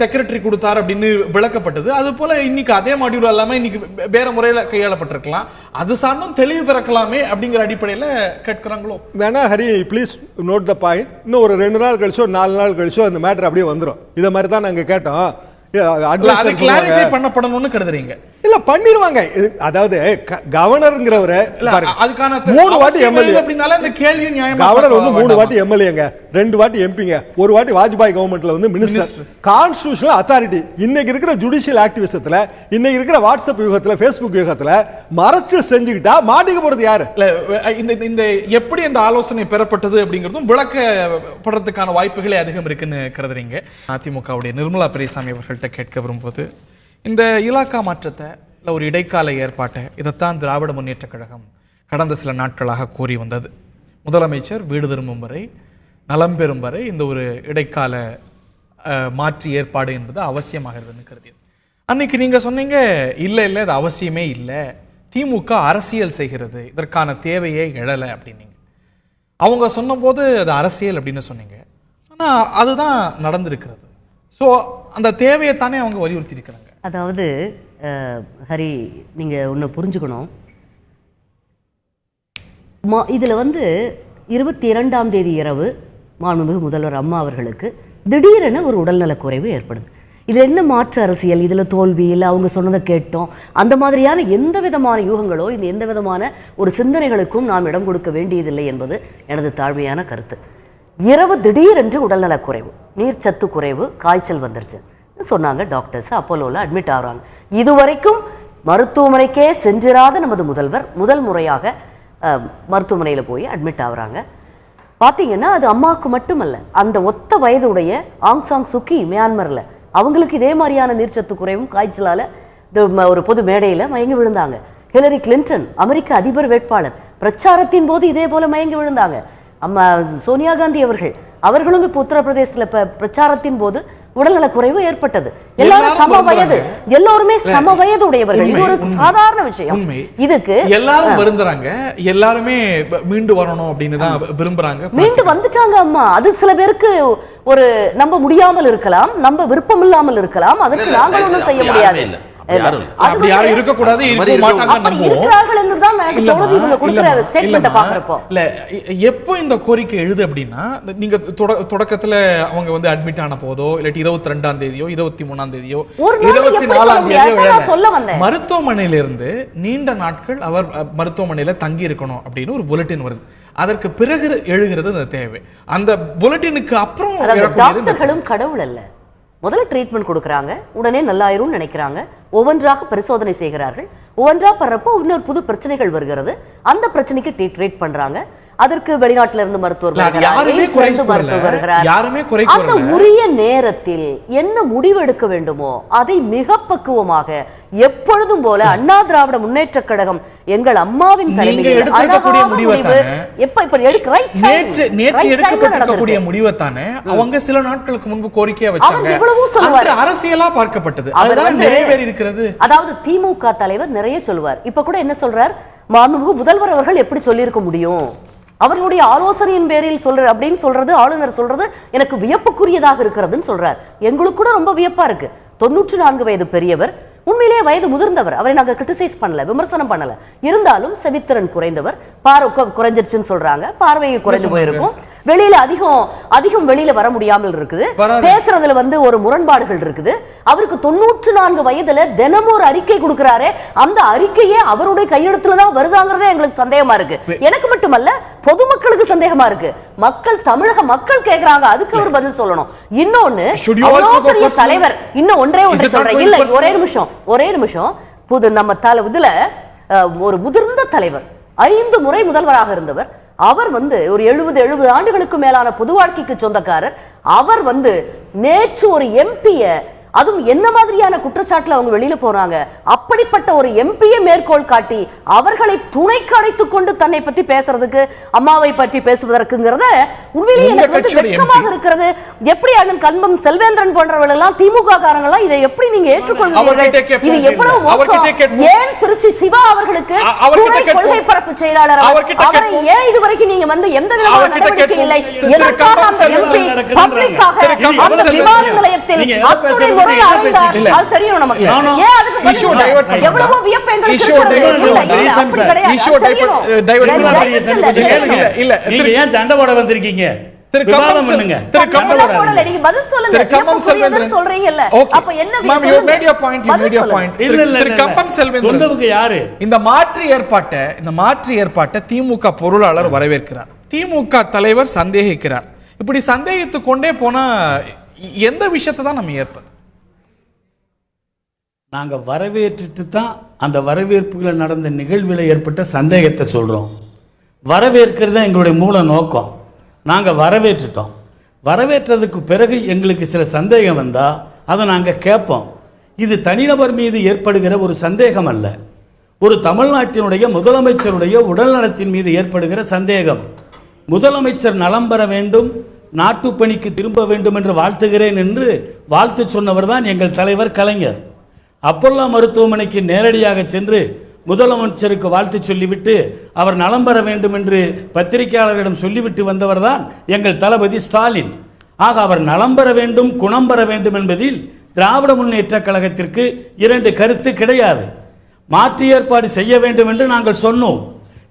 செக்ரட்டரி கொடுத்தார் அப்படின்னு விளக்கப்பட்டது. அது போல இன்னைக்கு அதே மாடியூல் இல்லாம இன்னைக்கு வேற முறையில கையாளப்பட்டிருக்கலாம். அது சார்ந்தும் தெளிவு பிறக்கலாமே அப்படிங்கிற அடிப்படையில கேட்கிறாங்களோ? வேணா Hari, please note the point. இன்னும் ஒரு 2 நாள் கழிச்சோ 4 நாள் கழிச்சோ அந்த மேட்டர் அப்படியே வந்துடும். இத மாதிரி தான் நாங்க கேட்டோம். கிளாரிஃபை பண்ணப்படணும்னு கருதுறீங்க? இல்ல, பண்ணிருவாங்க. அதாவது கவர்னர்ங்கிறவர அதுக்கான 3 வாட்டி எம்எல்ஏ அப்படினால இந்த கேள்வி நியாயமா. கவர்னர் 3 வாட்டி எம்எல்ஏங்க, 2 வாட்டி எம்பிங்க, 1 வாட்டி வாஜ்பாய் கவர்மெண்ட்ல மினிஸ்டர். Constitutional authority. இன்னைக்கு இருக்கிற ஜுடிஷியல் ஆக்டிவிசத்துல, இன்னைக்கு இருக்கிற வாட்ஸ்அப் யுகத்துல, ஃபேஸ்புக் யுகத்துல மறைச்சு செஞ்சுக்கிட்டா மாட்டிக்க போறது யாரு? இந்த எப்படி இந்த ஆலோசனை பெறப்பட்டது அப்படிங்கிறதும் விளக்கப்படுறதுக்கான வாய்ப்புகளே அதிகம் இருக்குன்னு கருதுறீங்க. அதிமுகவுடைய நிர்மலா பெரியசாமி அவர்கள்ட்ட கேட்க விரும்புவது, இந்த இலாக்கா மாற்றத்தை இல்லை ஒரு இடைக்கால ஏற்பாட்டை இதைத்தான் திராவிட முன்னேற்றக் கழகம் கடந்த சில நாட்களாக கூறி வந்தது. முதலமைச்சர் வீடு திரும்பும் வரை, நலம் பெறும் வரை இந்த ஒரு இடைக்கால மாற்று ஏற்பாடு என்பது அவசியமாகிறதுன்னு கருதியது. அன்னைக்கு நீங்க சொன்னீங்க இல்லை இல்லை அது அவசியமே இல்லை, திமுக அரசியல் செய்கிறது, இதற்கான தேவையே எழலை அப்படின்னீங்க. அவங்க சொன்னபோது அது அரசியல் அப்படின்னு சொன்னீங்க. ஆனால் அதுதான் நடந்திருக்கிறது. ஸோ அந்த தேவையை தானே அவங்க வலியுறுத்தி இருக்கிறாங்க. அதாவது ஹரி, நீங்கள் ஒன்று புரிஞ்சுக்கணும். இதில் 22ஆம் தேதி இரவு மாண்புமிகு முதல்வர் அம்மா அவர்களுக்கு திடீரென ஒரு உடல்நலக்குறைவு ஏற்படுது. இது என்ன மாற்று அரசியல், இதில் தோல்வி இல்லை, அவங்க சொன்னதை கேட்டோம், அந்த மாதிரியான எந்த விதமான யூகங்களோ இந்த எந்த விதமான ஒரு சிந்தனைகளுக்கும் நாம் இடம் கொடுக்க வேண்டியதில்லை என்பது எனது தாழ்மையான கருத்து. இரவு திடீரென்று உடல்நலக்குறைவு, நீர்ச்சத்து குறைவு, காய்ச்சல் வந்துருச்சு சொன்னாங்க டாக்டர்ஸ். அப்போலோவில் அட்மிட் ஆகிறாங்க. இதுவரைக்கும் மருத்துவமனைக்கே சென்றிராத நமது முதல்வர் முதல் முறையாக மருத்துவமனையில் போய் அட்மிட் ஆகுறாங்க. பார்த்தீங்கன்னா அது அம்மாவுக்கு மட்டுமல்ல, அந்த ஒத்த வயதுடைய ஆங் சாங் சுக்கி மியான்மரில் அவங்களுக்கு இதே மாதிரியான நீர்ச்சத்து குறைவும் காய்ச்சலால் ஒரு பொது மேடையில் மயங்கி விழுந்தாங்க. ஹிலரி கிளின்டன் அமெரிக்க அதிபர் வேட்பாளர் பிரச்சாரத்தின் போது இதே போல மயங்கி விழுந்தாங்க. அம்மா சோனியா காந்தி அவர்களும் இப்போ உத்தரப்பிரதேசத்தில் பிரச்சாரத்தின் போது உடல்நலக்குறைவு ஏற்பட்டது. எல்லாரும் சம வயது, எல்லோருமே சம வயது உடையவர்கள். இது ஒரு சாதாரண விஷயம். இதுக்கு எல்லாரும் வருந்துறாங்க, எல்லாருமே மீண்டு வரணும் அப்படின்னு தான் விரும்புறாங்க. மீண்டு வந்துட்டாங்க அம்மா. அது சில பேருக்கு ஒரு நம்ப முடியாமல் இருக்கலாம், நம்ப விருப்பம் இல்லாமல் இருக்கலாம். அதற்கு நாங்கள் ஒன்றும் செய்ய முடியாது. அப்படி யாரும் இருக்க கூடாது, இருக்க மாட்டாங்க. எப்போ இந்த கோரிக்கை எழுது அப்படின்னா, நீங்க தொடக்கத்துல அவங்க அட்மிட் ஆன போதோ இல்லாட்டி 22ஆம் தேதியோ 23ஆம் தேதியோ 24ஆம் தேதியோ மருத்துவமனையில இருந்து நீண்ட நாட்கள் அவர் மருத்துவமனையில தங்கி இருக்கணும் அப்படின்னு ஒரு புல்லட்டின் வருது. அதற்கு பிறகு எழுகிறது அந்த தேவை. அந்த புல்லட்டினுக்கு அப்புறம் டாக்டர்களும் கடவுள் அல்ல. முதல்ல ட்ரீட்மெண்ட் கொடுக்குறாங்க, உடனே நல்லாயிரும்னு நினைக்கிறாங்க, ஒவ்வொன்றாக பரிசோதனை செய்கிறார்கள். ஒவ்வொன்றா படுறப்போ இன்னொரு புது பிரச்சனைகள் வருகிறது. அந்த பிரச்சனைக்கு ட்ரீட் பண்றாங்க. அதற்கு வெளிநாட்டில இருந்து மருத்துவர் அந்த உரிய நேரத்தில் என்ன முடிவு எடுக்க வேண்டுமோ அதை மிக பக்குவமாக எப்பொழுதும் போல அண்ணா திராவிட முன்னேற்ற கழகம் எங்கள் அம்மாவின் தலைமையில் முடிவைத்தானே அவங்க சில நாட்களுக்கு முன்பு கோரிக்கையா வச்சாங்க. அரசியலா பார்க்கப்பட்டது. அதாவது திமுக தலைவர் நிறைய சொல்வார். இப்ப கூட என்ன சொல்றார், மாண்புமிகு முதல்வர் அவர்கள் எப்படி சொல்லியிருக்க முடியும், அவர்களுடைய ஆலோசனையின் பேரில் அப்படின்னு சொல்றது, ஆளுநர் சொல்றது எனக்கு வியப்புக்குரியதாக இருக்கிறதுன்னு சொல்றார். எங்களுக்கு கூட ரொம்ப வியப்பா இருக்கு. 94 வயது பெரியவர், உண்மையிலேயே வயது முதிர்ந்தவர். அவரை நாங்க கிரிட்டிசைஸ் பண்ணல, விமர்சனம் பண்ணல. இருந்தாலும் செவித்திறன் குறைந்தவர், குறைஞ்சிருச்சுன்னு சொல்றாங்க, பார்வையை குறைஞ்சு போயிருக்கும், வெளியில அதிகம் வெளியில வர முடியாமல் இருக்குது, பேசுறதுல ஒரு முரண்பாடுகள் இருக்குது. அவருக்கு 94 வயதுல தினமும் ஒரு அறிக்கை கொடுக்கிறாரு. அந்த அறிக்கையே அவருடைய கையெழுத்துலதான் வருதாங்கிறதே எங்களுக்கு சந்தேகமா இருக்கு. எனக்கு மட்டுமல்ல, பொதுமக்களுக்கு சந்தேகமா இருக்கு. தமிழக மக்கள் கேட்கிறாங்க, அதுக்கு அவர் பதில் சொல்லணும். இன்னொன்னு தலைவர் இன்னும் ஒன்றே சொல்றேன். இல்ல, ஒரே நிமிஷம். நம்ம இதுல ஒரு முதிர்ந்த தலைவர், 5 முறை முதல்வராக இருந்தவர், அவர் ஒரு 70 ஆண்டுகளுக்கு மேலான பொது வாழ்க்கைக்கு சொந்தக்காரர். அவர் நேற்று ஒரு எம்பிய, அதுவும் என்ன மாதிரியான குற்றச்சாட்டுல அவங்க வெளியில போறாங்க, அப்படிப்பட்ட ஒரு எம்பியை மேற்கோள் காட்டி அவர்களை துணைக்கு அடைத்துக் கொண்டு தன்னை பத்தி பேசுறதுக்கு, அம்மாவை பற்றி பேசுவதற்குங்கிறத உண்மையிலேயே எனக்கு வெட்கமாக இருக்கிறது. எப்படி அண்ணன் கண்பம் செல்வேந்திரன் போன்றவர்கள் எல்லாம், திமுக காரங்க எல்லாம் இதை எப்படி நீங்க ஏற்றுக்கொள்கிறீர்கள்? இது எவ்வளவு மோசம். ஏன் திருச்சி சிவா அவர்களுக்கு கொள்கை பரப்பு செயலாளர், அவரை ஏன் இதுவரைக்கும் நீங்க எந்த விதமான நடவடிக்கை இல்லை? எதற்காக அந்த எம்பி பப்ளிக்காக அந்த விமான நிலையத்தில் அத்துணை சண்டை போட வந்திருக்கீங்க? இந்த மாற்று ஏற்பாட்டை திமுக பொருளாளர் வரவேற்கிறார், திமுக தலைவர் சந்தேகிக்கிறார். இப்படி சந்தேகித்துக் கொண்டே போனா எந்த விஷயத்தை தான் நம்ம ஏற்பது? நாங்கள் வரவேற்றுட்டு தான் அந்த வரவேற்புகளில் நடந்த நிகழ்வில் ஏற்பட்ட சந்தேகத்தை சொல்கிறோம். வரவேற்கிறது தான் எங்களுடைய மூல நோக்கம். நாங்கள் வரவேற்றுட்டோம். வரவேற்றதுக்கு பிறகு எங்களுக்கு சில சந்தேகம் வந்தால் அதை நாங்கள் கேட்போம். இது தனிநபர் மீது ஏற்படுகிற ஒரு சந்தேகம் அல்ல, ஒரு தமிழ்நாட்டினுடைய முதலமைச்சருடைய உடல்நலத்தின் மீது ஏற்படுகிற சந்தேகம். முதலமைச்சர் நலம் பெற வேண்டும், நாட்டுப்பணிக்கு திரும்ப வேண்டும் என்று வாழ்த்துகிறேன் என்று வாழ்த்து சொன்னவர் தான் எங்கள் தலைவர் கலைஞர். அப்பல்லோ மருத்துவமனைக்கு நேரடியாக சென்று முதலமைச்சருக்கு வாழ்த்து சொல்லிவிட்டு அவர் நலம் பெற வேண்டும் என்று பத்திரிகையாளர்களிடம் சொல்லிவிட்டு வந்தவர் தான் எங்கள் தளபதி ஸ்டாலின். ஆக அவர் நலம் பெற வேண்டும், குணம் பெற வேண்டும் என்பதில் திராவிட முன்னேற்ற கழகத்திற்கு இரண்டு கருத்து கிடையாது. மாற்று ஏற்பாடு செய்ய வேண்டும் என்று நாங்கள் சொன்னோம்.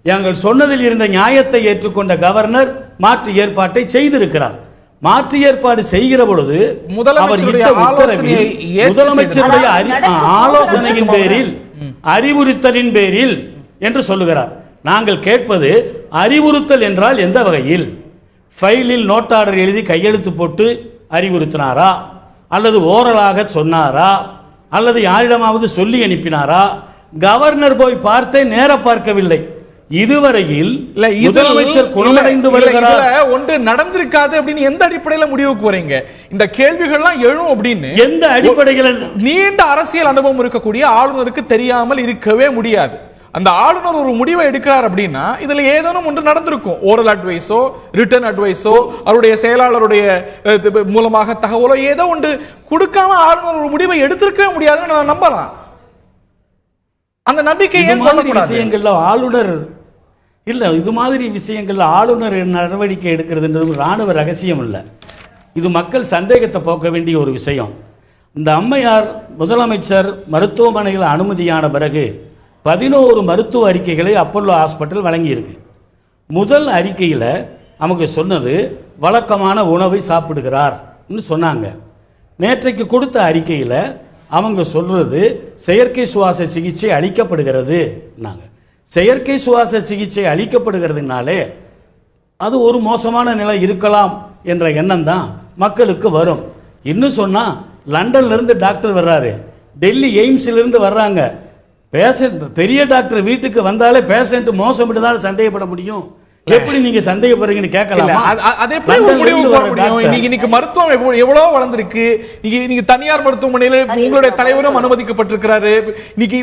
நாங்கள் சொன்னதில் இருந்த நியாயத்தை ஏற்றுக்கொண்ட கவர்னர் மாற்று ஏற்பாட்டை செய்திருக்கிறார். மாற்று ஏற்பாடு செய்கிற பொழுது முதலமைச்சருடைய ஆலோசனையின் பேரில், அறிவுறுத்தலின் பேரில் என்று சொல்லுகிறார். நாங்கள் கேட்பது அறிவுறுத்தல் என்றால் எந்த வகையில்? ஃபைலில் நோட் ஆர்டர் எழுதி கையெழுத்து போட்டு அறிவுறுத்தினாரா, அல்லது ஓரலாக சொன்னாரா, அல்லது யாரிடமாவது சொல்லி அனுப்பினாரா? கவர்னர் போய் பார்த்தே நேர பார்க்கவில்லை. இதுவரையில் முதலமைச்சர் குணமடைந்து வருகிறார், ஒன்று நடந்திருக்காது அப்படின்னு எந்த அடிப்படையில் முடிவுக்கு வரீங்க? இந்த கேள்விகள்லாம் எழும் அப்படின்னு எந்த அடிப்படையில்? நீண்ட அரசியல் அனுபவம் இருக்கக்கூடிய ஆளுநருக்கு தெரியாமல் இருக்கவே முடியாது. அந்த ஆளுநர் ஒரு முடிவை எடுக்கிறார் அப்படின்னா இதுல ஏதேனும் ஒன்று நடந்திருக்கும். ஓரல் அட்வைஸோ, ரிட்டன் அட்வைஸோ, அவருடைய செயலாளருடைய மூலமாக தகவலோ ஏதோ ஒன்று கொடுக்காம ஆளுநர் ஒரு முடிவை எடுத்திருக்கவே முடியாதுன்னு நான் நம்பலாம். அந்த நம்பிக்கை ஏன் விஷயங்கள்ல ஆளுநர் இல்ல, இது மாதிரி விஷயங்கள்ல ஆளுநர் நடவடிக்கை எடுக்கிறது ராணுவ ரகசியம் இல்ல, இது மக்கள் சந்தேகத்தை போக்க வேண்டிய ஒரு விஷயம். இந்த அம்மையார் முதலமைச்சர் மருத்துவமனையில் அனுமதியான பிறகு 11 மருத்துவ அறிக்கைகளை அப்பல்லோ ஹாஸ்பிட்டல் வழங்கியிருக்கு. முதல் அறிக்கையில் அவங்க சொன்னது வழக்கமான உணவை சாப்பிடுகிறார் சொன்னாங்க. நேற்றைக்கு கொடுத்த அறிக்கையில் அவங்க சொல்றது செயற்கை சுவாச சிகிச்சை அளிக்கப்படுகிறது. செயற்கை சுவாச சிகிச்சை அளிக்கப்படுகிறதுனாலே அது ஒரு மோசமான நிலை இருக்கலாம் என்ற எண்ணம் தான் மக்களுக்கு வரும். இன்னும் சொன்னா லண்டன்ல இருந்து டாக்டர் வர்றாரு, டெல்லி எய்ம்ஸ்ல இருந்து வர்றாங்க. பேஷண்ட் பெரிய டாக்டர் வீட்டுக்கு வந்தாலே பேஷண்ட் மோசம் தான் சந்தேகப்பட முடியும். எப்படி நீங்க சந்தேகப்படுறீங்கன்னு கேட்கலாம். இன்னைக்கு மருத்துவம் எவ்வளவு வளர்ந்திருக்கு. நீங்க தனியார் மருத்துவமனையில உங்களுடைய தலைவரும் அனுமதிக்கப்பட்டிருக்கிறாரு. இன்னைக்கு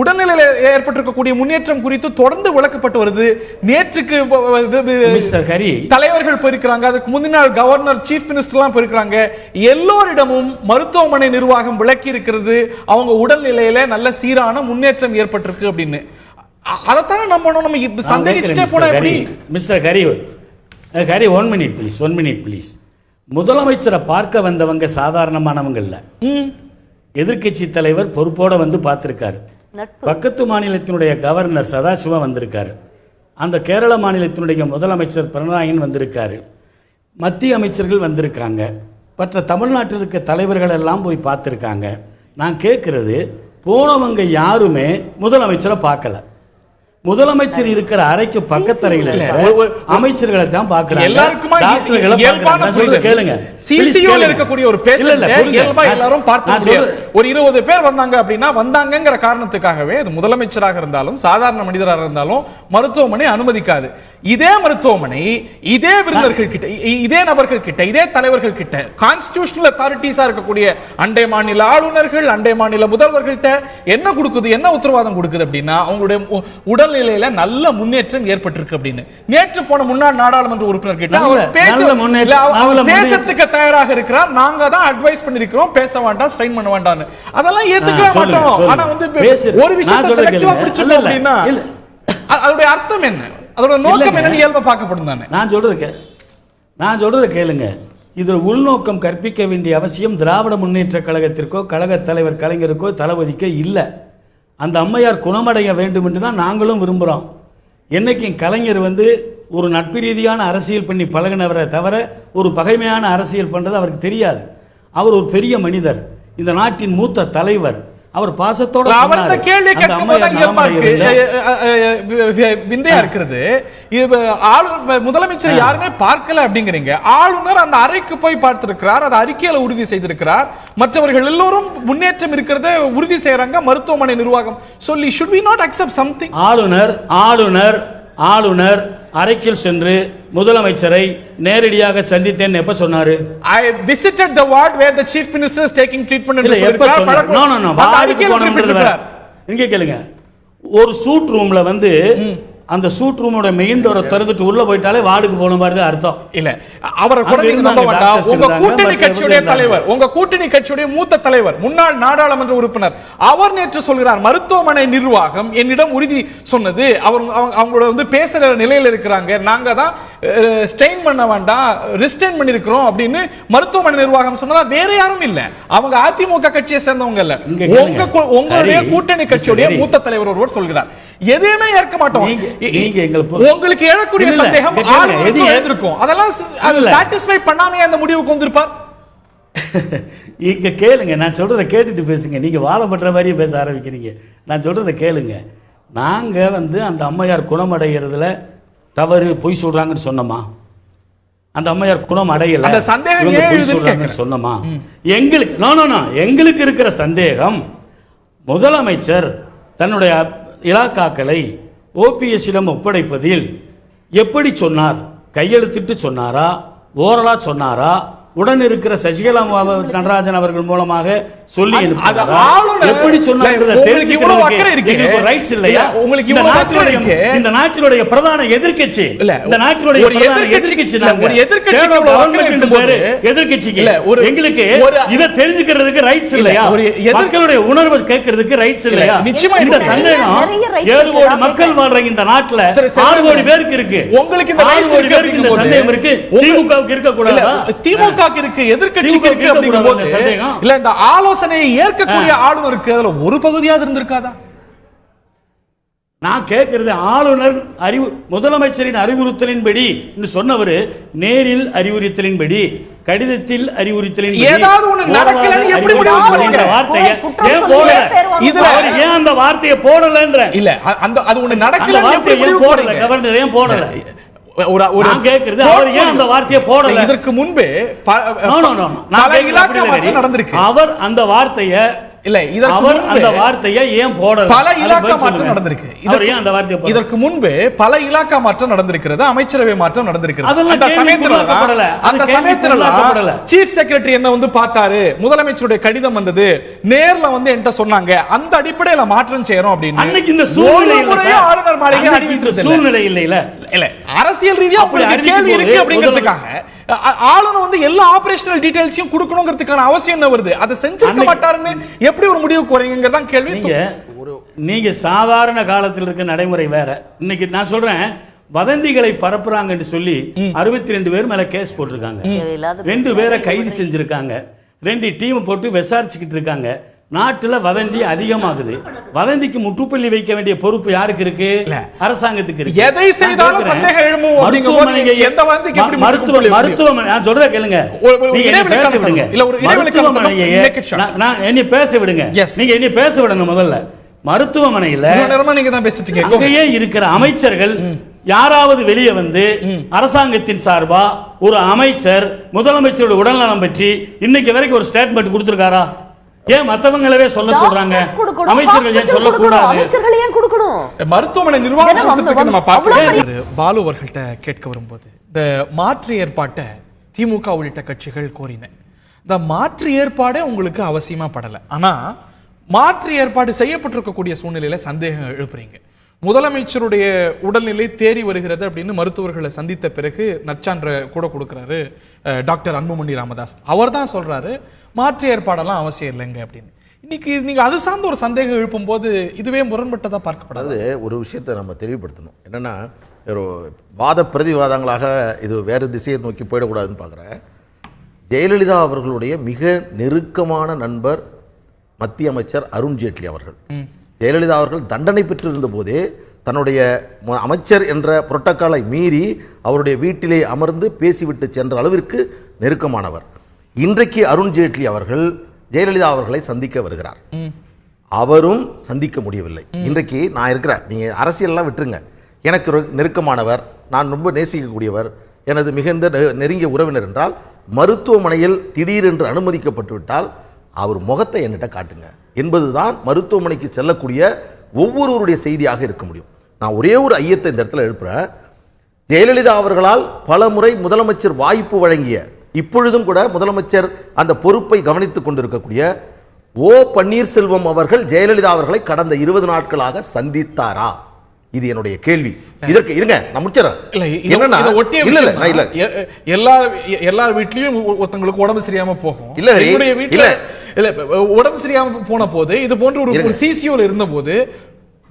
உடல்நிலையில ஏற்பட்டிருக்கக்கூடிய முன்னேற்றம் குறித்து தொடர்ந்து விளக்கப்பட்டு வருது. நேற்றுக்கு தலைவர்கள் போயிருக்கிறாங்க, அதுக்கு முந்தின நாள் கவர்னர், சீஃப் மினிஸ்டர் எல்லாம் போயிருக்கிறாங்க. எல்லோரிடமும் மருத்துவமனை நிர்வாகம் விளக்கி இருக்கிறது அவங்க உடல்நிலையில நல்ல சீரான முன்னேற்றம் ஏற்பட்டிருக்கு அப்படின்னு. அதைத்தானே நம்ம சந்தேகிச்சுட்டே போனா எப்படி? Mister Hari 1 minute please. முதலமைச்சரை பார்க்க வந்தவங்க சாதாரணமானவங்க இல்ல. எதிர்க்கட்சி தலைவர் பொறுப்போட வந்து பார்த்திருக்காரு. பக்கத்து மாநிலத்தினுடைய கவர்னர் சதாசிவம் வந்திருக்காரு. அந்த கேரள மாநிலத்தினுடைய முதலமைச்சர் பினராயி வந்திருக்காரு. மத்திய அமைச்சர்கள் வந்திருக்காங்க. மற்ற தமிழ்நாட்டில் இருக்க தலைவர்கள் எல்லாம் போய் பார்த்திருக்காங்க. நான் கேட்கிறது, போனவங்க யாருமே முதலமைச்சரை பார்க்கல. முதலமைச்சர் இருக்கிற அறைக்கு பக்கத்தறையில் அமைச்சர்களை தான் பார்க்கிறாங்க. எல்லாருக்குமா கேளுங்க, சிசியூல இருக்கக்கூடிய ஒரு பேஷண்ட் இயல்பா எல்லாரும் பார்த்து ஒரு 20 பேர் வந்தாங்க அப்படின்னா வந்தாங்கங்கிற காரணத்துக்காகவே அது முதலமைச்சராக இருந்தாலும் சாதாரண மனிதராக இருந்தாலும் மருத்துவமனை அனுமதிக்காது. இதே மருத்துவமனை இதே விருந்தினர்கள் கிட்ட, இதே நபர்கள் கிட்ட, இதே தலைவர்கள் கிட்ட, கான்ஸ்டிடியூஷனல் அத்தாரிட்டிஸா இருக்கக்கூடிய அண்டை மாநில ஆளுநர்கள், அண்டை மாநில முதல்வர்கள்ட்ட என்ன கொடுக்குது, என்ன உத்தரவாதம் கொடுக்குது அப்படின்னா அவங்களுடைய உடல்நிலையில நல்ல முன்னேற்றம் ஏற்பட்டிருக்கு அப்படின்னு. நேற்று போன முன்னாள் நாடாளுமன்ற உறுப்பினர் கிட்ட பேசுறதுக்கு தயாராக இருக்கிறார். நாங்க தான் அட்வைஸ் பண்ணிருக்கிறோம், பேச வேண்டாம், ஸ்ட்ரெயின் பண்ண வேண்டாம், அதெல்லாம் ஏத்துக்கவே மாட்டோம். ஆனா வந்து ஒரு விஷயத்தை செலக்டிவா பிடிச்சிட்டோம் அப்படின்னா அதோட அர்த்தம் என்ன, அதோட நோக்கம் என்னன்னு இயல்பா பார்க்கப்படும் தானே. நான் சொல்றது கேளுங்க. இதில் உள்நோக்கம் கற்பிக்க வேண்டிய அவசியம் திராவிட முன்னேற்ற கழகத்திற்கோ கழக தலைவர் கலைஞருக்கோ தளபதிக்கோ இல்லை. அந்த அம்மையார் குணமடைய வேண்டும் என்று தான் நாங்களும் விரும்புகிறோம். என்னைக்கும் கலைஞர் வந்து ஒரு நட்பு ரீதியான அரசியல் பண்ணி பழகினவரை தவிர ஒரு பகைமையான அரசியல் பண்ணுறது அவருக்கு தெரியாது. அவர் ஒரு பெரிய மனிதர், இந்த நாட்டின் மூத்த தலைவர். அவர் பாசத்தோட விந்தையா இருக்கிறது. முதலமைச்சர் யாருமே பார்க்கல அப்படிங்கிறீங்க. ஆளுநர் அந்த அறைக்கு போய் பார்த்திருக்கிறார், அந்த அறிக்கையில உறுதி செய்திருக்கிறார். மற்றவர்கள் எல்லோரும் முன்னேற்றம் இருக்கிறத உறுதி செய்யறாங்க மருத்துவமனை நிர்வாகம் சொல்லி. should we not accept something? ஆளுநர் அறைக்குள் சென்று முதலமைச்சரை நேரடியாக சந்தித்தேன் எப்ப சொன்னாரு? I visited the ward where the chief minister is taking treatment என்று இல்ல எப்ப சொல்லிருக்கார். சொன்னாரு? நோ வார்டுக்கு போனோம்ன்றது வேற. இங்க கேளுங்க. ஒரு சூட் ரூம்ல வந்து அந்த சூட் ரூமோட மெயின் டோரை திறந்துட்டு உள்ள போயிட்டாலே வார்டுக்கு போன மாதிரி அர்த்தம். இல்ல அவரை கூட நீங்க நம்ப வேண்டாம். உங்க கூட்டணி கட்சியுடைய தலைவர், உங்க கூட்டணி கட்சியுடைய மூத்த தலைவர், முன்னாள் நாடாளுமன்ற உறுப்பினர், அவர் நேற்று சொல்கிறார் மருத்துவமனை நிர்வாகம் என்னிடம் உறுதி சொன்னது, அவங்களோட வந்து பேசுற நிலையில இருக்கிறாங்க, நாங்க தான் ஸ்டெயின் பண்ண வேண்டாம் ரிஸ்டெயின் பண்ணிருக்கிறோம் அப்படின்னு மருத்துவமனை நிர்வாகம் சொன்னதா. வேற யாரும் இல்ல, அவங்க அதிமுக கட்சியை சேர்ந்தவங்க இல்ல, உங்களுடைய கூட்டணி கட்சியுடைய மூத்த தலைவர் ஒருவர் சொல்கிறார். எதையுமே ஏற்க மாட்டோம். உங்களுக்கு எழக்கூடிய சந்தேகம் இருக்கும், அதெல்லாம் சாட்டிஸ்ஃபை பண்ணாம அந்த முடிவுக்கு வந்திருப்பார். இங்க கேளுங்க, நான் சொல்றதை கேட்டுட்டு பேசுங்க. நீங்க வாழ பண்ற மாதிரியே பேச ஆரம்பிக்கிறீங்க. நான் சொல்றதை கேளுங்க. நாங்க வந்து அந்த அம்மையார் குணமடைகிறதுல தவறு பொய் சொல்றாங்கன்னு சொன்னோமா? அந்த அம்மையார் குணம் அடையல, அந்த சந்தேகம் பொய் சொல்றாங்கன்னு சொன்னோமா? எங்களுக்கு எங்களுக்கு இருக்கிற சந்தேகம், முதலமைச்சர் தன்னுடைய இலாக்காக்களை ஓபிஎஸ்ஸிடம் ஒப்படைப்பதில் எப்படி சொன்னார்? கையெழுத்திட்டு சொன்னாரா, ஓரலா சொன்னாரா, உடன் இருக்கிற சசிகலா நடராஜன் அவர்கள் மூலமாக சொல்லி எப்படி சொன்னார்? ரைட்ஸ் இல்லையா? உங்களுக்கு இந்த நாட்டினுடைய பிரதான எதிர்க்கட்சி இல்ல, இந்த நாட்டினுடைய எதிர்க்கட்சி, ஒரு எதிர்க்கட்சிக்கு எங்களுக்கு இதை தெரிஞ்சுக்கிறதுக்கு ரைட்ஸ் இல்லையா? மக்களுடைய உணர்வு கேட்கறதுக்கு ரைட்ஸ் இல்லையா? நிச்சயமா இந்த சந்தேகம் 7 கோடி மக்கள் வாழ்ற இந்த நாட்டுல 6 கோடி பேருக்கு இருக்கு. உங்களுக்கு இந்த 6 கோடி பேருக்கு இந்த சந்தேகம் இருக்கு, திமுகவுக்கு இருக்க கூடாதா? திமுக இருக்கு, எதிர்க்கட்சிக்கு இருக்கு அப்படிங்கும்போது இல்ல, இந்த ஆலோசனையை ஏற்கக்கூடிய ஆளுநருக்கு அதுல ஒரு பகுதியாக இருந்திருக்காதா? நான் கேட்கிறது, ஆளுநர் முதலமைச்சரின் அறிவுறுத்தலின்படி சொன்னவர் நேரில் அறிவுறுத்தலின்படி, கடிதத்தில் அறிவுறுத்தலின்படி ஏதாவது ஒண்ணு நடக்கலன்னு எப்படி முடிவு வார்த்தையை ஏன் போடல? இதுல ஏன் அந்த வார்த்தையை போடலன்ற இல்ல, அந்த அது ஒண்ணு நடக்கலன்னு எப்படி முடிவு போடல? கவர்னர் ஏன் போடல? கேக்குறது அவர் ஏன் அந்த வார்த்தையை போடல? இதற்கு முன்பே பல இலாக்கா மாற்றம் நடந்திருக்கு. அவர் அந்த வார்த்தையை இல்ல, அந்த வார்த்தையை ஏன் போடல? பல இலாக்கா மாற்றம் நடந்திருக்கு. இதற்கு முன்பு பல இலாக்கா மாற்றம் நடந்திருக்கிறது, அமைச்சரவை மாற்றம் நடந்திருக்கிறது. அந்த சமயத்துல சீஃப் செக்ரட்டரி என்ன வந்து பார்த்தாரு, முதலமைச்சருடைய கடிதம் வந்தது, நேர்ல வந்து என்கிட்ட சொன்னாங்க, அந்த அடிப்படையில மாற்றம் செய்யறோம் அப்படின்னு. அன்னைக்கு இந்த சூழ்நிலை ஆளுநர் மாளிகை அறிவித்திருந்த சூழ்நிலை இல்ல, அரசியல் ரீதியா கேள்வி இருக்கு அப்படிங்கிறதுக்காக ஆளுநர் வந்து எல்லா ஆபரேஷனல் டீடைல்ஸையும் கொடுக்கணுங்கிறதுக்கான அவசியம் என்ன வருது? அதை செஞ்சிருக்க மாட்டாருன்னு எப்படி ஒரு முடிவுக்கு வரீங்கிறதா கேள்வி. நீங்க சாதாரண காலத்தில் இருக்க நடைமுறை வேற. இன்னைக்கு நான் சொல்றேன், வதந்திகளை பரப்புறாங்கன்னு சொல்லி 62 பேர் மேல கேஸ் போட்டிருக்காங்க, 2 பேரை கைது செஞ்சிருக்காங்க, 2 டீம் போட்டு விசாரிச்சுக்கிட்டு இருக்காங்க. நாட்டுல வதந்தி அதிகமாகுது. வதந்திக்கு முற்றுப்புள்ளி வைக்க வேண்டிய பொறுப்பு யாருக்கு இருக்கு? அரசாங்கத்துக்கு இருக்கு. எதை செய்தாலும் சந்தேகம் எழும்பும். மருத்துவமனை நான் சொல்றத கேளுங்க, நீங்க பேச விடுங்க. இல்ல, ஒரு என்ன பேச விடுங்க, நீங்க என்ன பேச விடுங்க. முதல்ல மருத்துவமனையில நீங்க தான் பேசிட்டு இருக்கீங்க, அங்கேயே இருக்கிற அமைச்சர்கள் யாராவது வெளியே வந்து அரசாங்கத்தின் சார்பா ஒரு அமைச்சர் முதலமைச்சரோட உடல்நலம் பற்றி இன்னைக்கு வரைக்கும் ஒரு ஸ்டேட்மெண்ட் கொடுத்திருக்காரா? ஏன் மத்தவங்களவே சொல்ல சொல்றாங்க, அமைச்சர்கள் ஏன் சொல்லக்கூடாது? அமைச்சர்கள் ஏன் கொடுக்கணும்? மருத்துவமனை நிர்வாகம் நம்ம பார்க்கறது. பாலு அவர்கள்ட்ட கேட்க வரும்போது, இந்த மாற்று ஏற்பாட்டை திமுக உள்ளிட்ட கட்சிகள் கோரின. இந்த மாற்று ஏற்பாடே உங்களுக்கு அவசியமா படல, ஆனா மாற்று ஏற்பாடு செய்யப்பட்டிருக்கக்கூடிய சூழ்நிலையில சந்தேகம் எழுப்புறீங்க. முதலமைச்சருடைய உடல்நிலை தேறி வருகிறது அப்படின்னு மருத்துவர்களை சந்தித்த பிறகு நற்சான்ற கூட கொடுக்கிறாரு டாக்டர் அன்புமணி ராமதாஸ். அவர் தான் சொல்றாரு மாற்று ஏற்பாடெல்லாம் அவசியம் இல்லைங்க அப்படின்னு. இன்னைக்கு நீங்க அது சார்ந்த ஒரு சந்தேகம் எழுப்பும் போது இதுவே முரண்பட்டதா பார்க்கப்படாது. ஒரு விஷயத்தை நம்ம தெளிவுபடுத்தணும். என்னன்னா, ஒரு வாத பிரதிவாதங்களாக இது வேறு திசையை நோக்கி போயிடக்கூடாதுன்னு பார்க்குறேன். ஜெயலலிதா அவர்களுடைய மிக நெருக்கமான நண்பர் மத்திய அமைச்சர் அருண்ஜேட்லி அவர்கள். ஜெயலலிதா அவர்கள் தண்டனை பெற்றிருந்த போதே தன்னுடைய அமைச்சர் என்ற புரோட்டோக்காலை மீறி அவருடைய வீட்டிலே அமர்ந்து பேசிவிட்டு சென்ற அளவிற்கு நெருக்கமானவர். இன்றைக்கு அருண்ஜேட்லி அவர்கள் ஜெயலலிதா அவர்களை சந்திக்க வருகிறார். அவரும் சந்திக்க முடியவில்லை. இன்றைக்கு நான் இருக்கிறேன், நீங்க அரசியல்லாம் விட்டுருங்க, எனக்கு நெருக்கமானவர், நான் ரொம்ப நேசிக்கக்கூடியவர், எனது மிகுந்த நெருங்கிய உறவினர் என்றால் மருத்துவமனையில் திடீரென்று அனுமதிக்கப்பட்டு விட்டால் அவர் முகத்தை என்கிட்ட காட்டுங்க என்பதுதான் மருத்துவமனைக்கு செல்லக்கூடிய ஒவ்வொருவருடைய செய்தியாக இருக்க முடியும். நான் ஒரே ஒரு ஐயத்தை இந்த இடத்துல எழுப்புறேன். ஜெயலலிதா அவர்களால் பல முறை முதலமைச்சர் வாய்ப்பு வழங்கிய, இப்பொழுதும் கூட முதலமைச்சர் அந்த பொறுப்பை கவனித்துக் கொண்டிருக்கக்கூடிய ஓ பன்னீர்செல்வம் அவர்கள் ஜெயலலிதா அவர்களை கடந்த 20 நாட்களாக சந்தித்தாரா? இது என்னுடைய கேள்வி. இதற்கு இருங்க, நான் முடிச்சறேன். எல்லார் வீட்லயும் ஒருத்தங்களுக்கு உடம்பு சரியாம போகும். இல்ல என்னுடைய வீட்ல இல்ல உடம்பு சரியாம போன போது, இது போன்ற ஒரு சிசிஓல இருந்த போது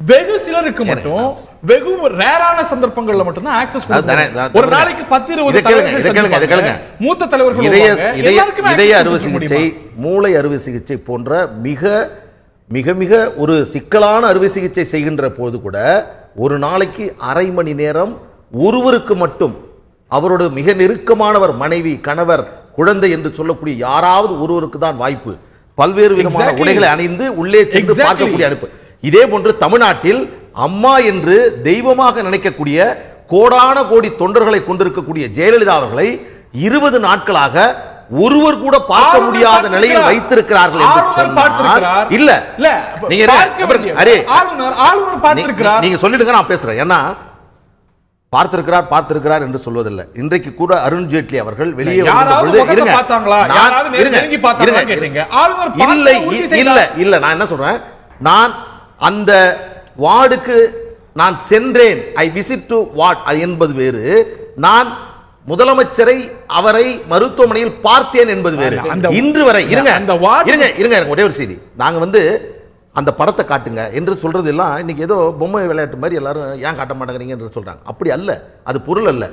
வெகு சிலருக்கு மட்டும் வெகு ரேரான சந்தர்ப்பங்கள்ல மட்டும் தான் ஆக்சஸ் கொடுப்பாங்க. ஒரு நாளைக்கு 10-20 தலைவர்கள், மூத்த தலைவர்கள், இதய அறுவை சிகிச்சை, மூளை அறுவை சிகிச்சை போன்ற மிக மிக மிக ஒரு சிக்கலான அறுவை சிகிச்சை செய்கின்ற போது கூட ஒரு நாளைக்கு அரை மணி நேரம் ஒருவருக்கு மட்டும், அவரோட மிக நெருக்கமானவர், மனைவி, கணவர், குழந்தை என்று சொல்லக்கூடிய யாராவது ஒருவருக்கு தான் வாய்ப்பு பல்வேறு விதமான உடைகளை அணிந்து உள்ளே சென்று பார்க்கக்கூடிய அனுப்பு. இதே போன்று தமிழ்நாட்டில் அம்மா என்று தெய்வமாக நினைக்கக்கூடிய கோடான கோடி தொண்டர்களை கொண்டிருக்கக்கூடிய ஜெயலலிதா அவர்களை 20 நாட்களாக ஒருவர் கூட பார்க்க முடியாத நிலையில் வைத்திருக்கிறார்கள் என்று சொன்னார். இல்ல நீங்க சொல்லிடுங்க, நான் பேசுறேன். ஏன்னா பார்த்திருக்கிறார் என்று சொல்வதில்லை. இன்றைக்கு கூட அருண் ஜேட்லி அவர்கள் வெளியே இல்ல நான் என்ன சொல்றேன், நான் அந்த வார்டுக்கு நான் சென்றேன், ஐ விசிட் டு வார்ட் என்பது வேறு, நான் முதலமைச்சரை அவரை மருத்துவமனையில் பார்த்தேன் என்பது வேறு. இன்று வரை இருங்க ஒரே ஒரு செய்தி, நாங்க அந்த படத்தை காட்டுங்க என்று சொல்றது எல்லாம் இன்னைக்கு ஏதோ பொம்மை விளையாட்டு மாதிரி எல்லாரும் ஏன் காட்ட மாட்டேங்கிறீங்க என்று சொல்றாங்க. அப்படி அல்ல, அது பொருள் அல்ல.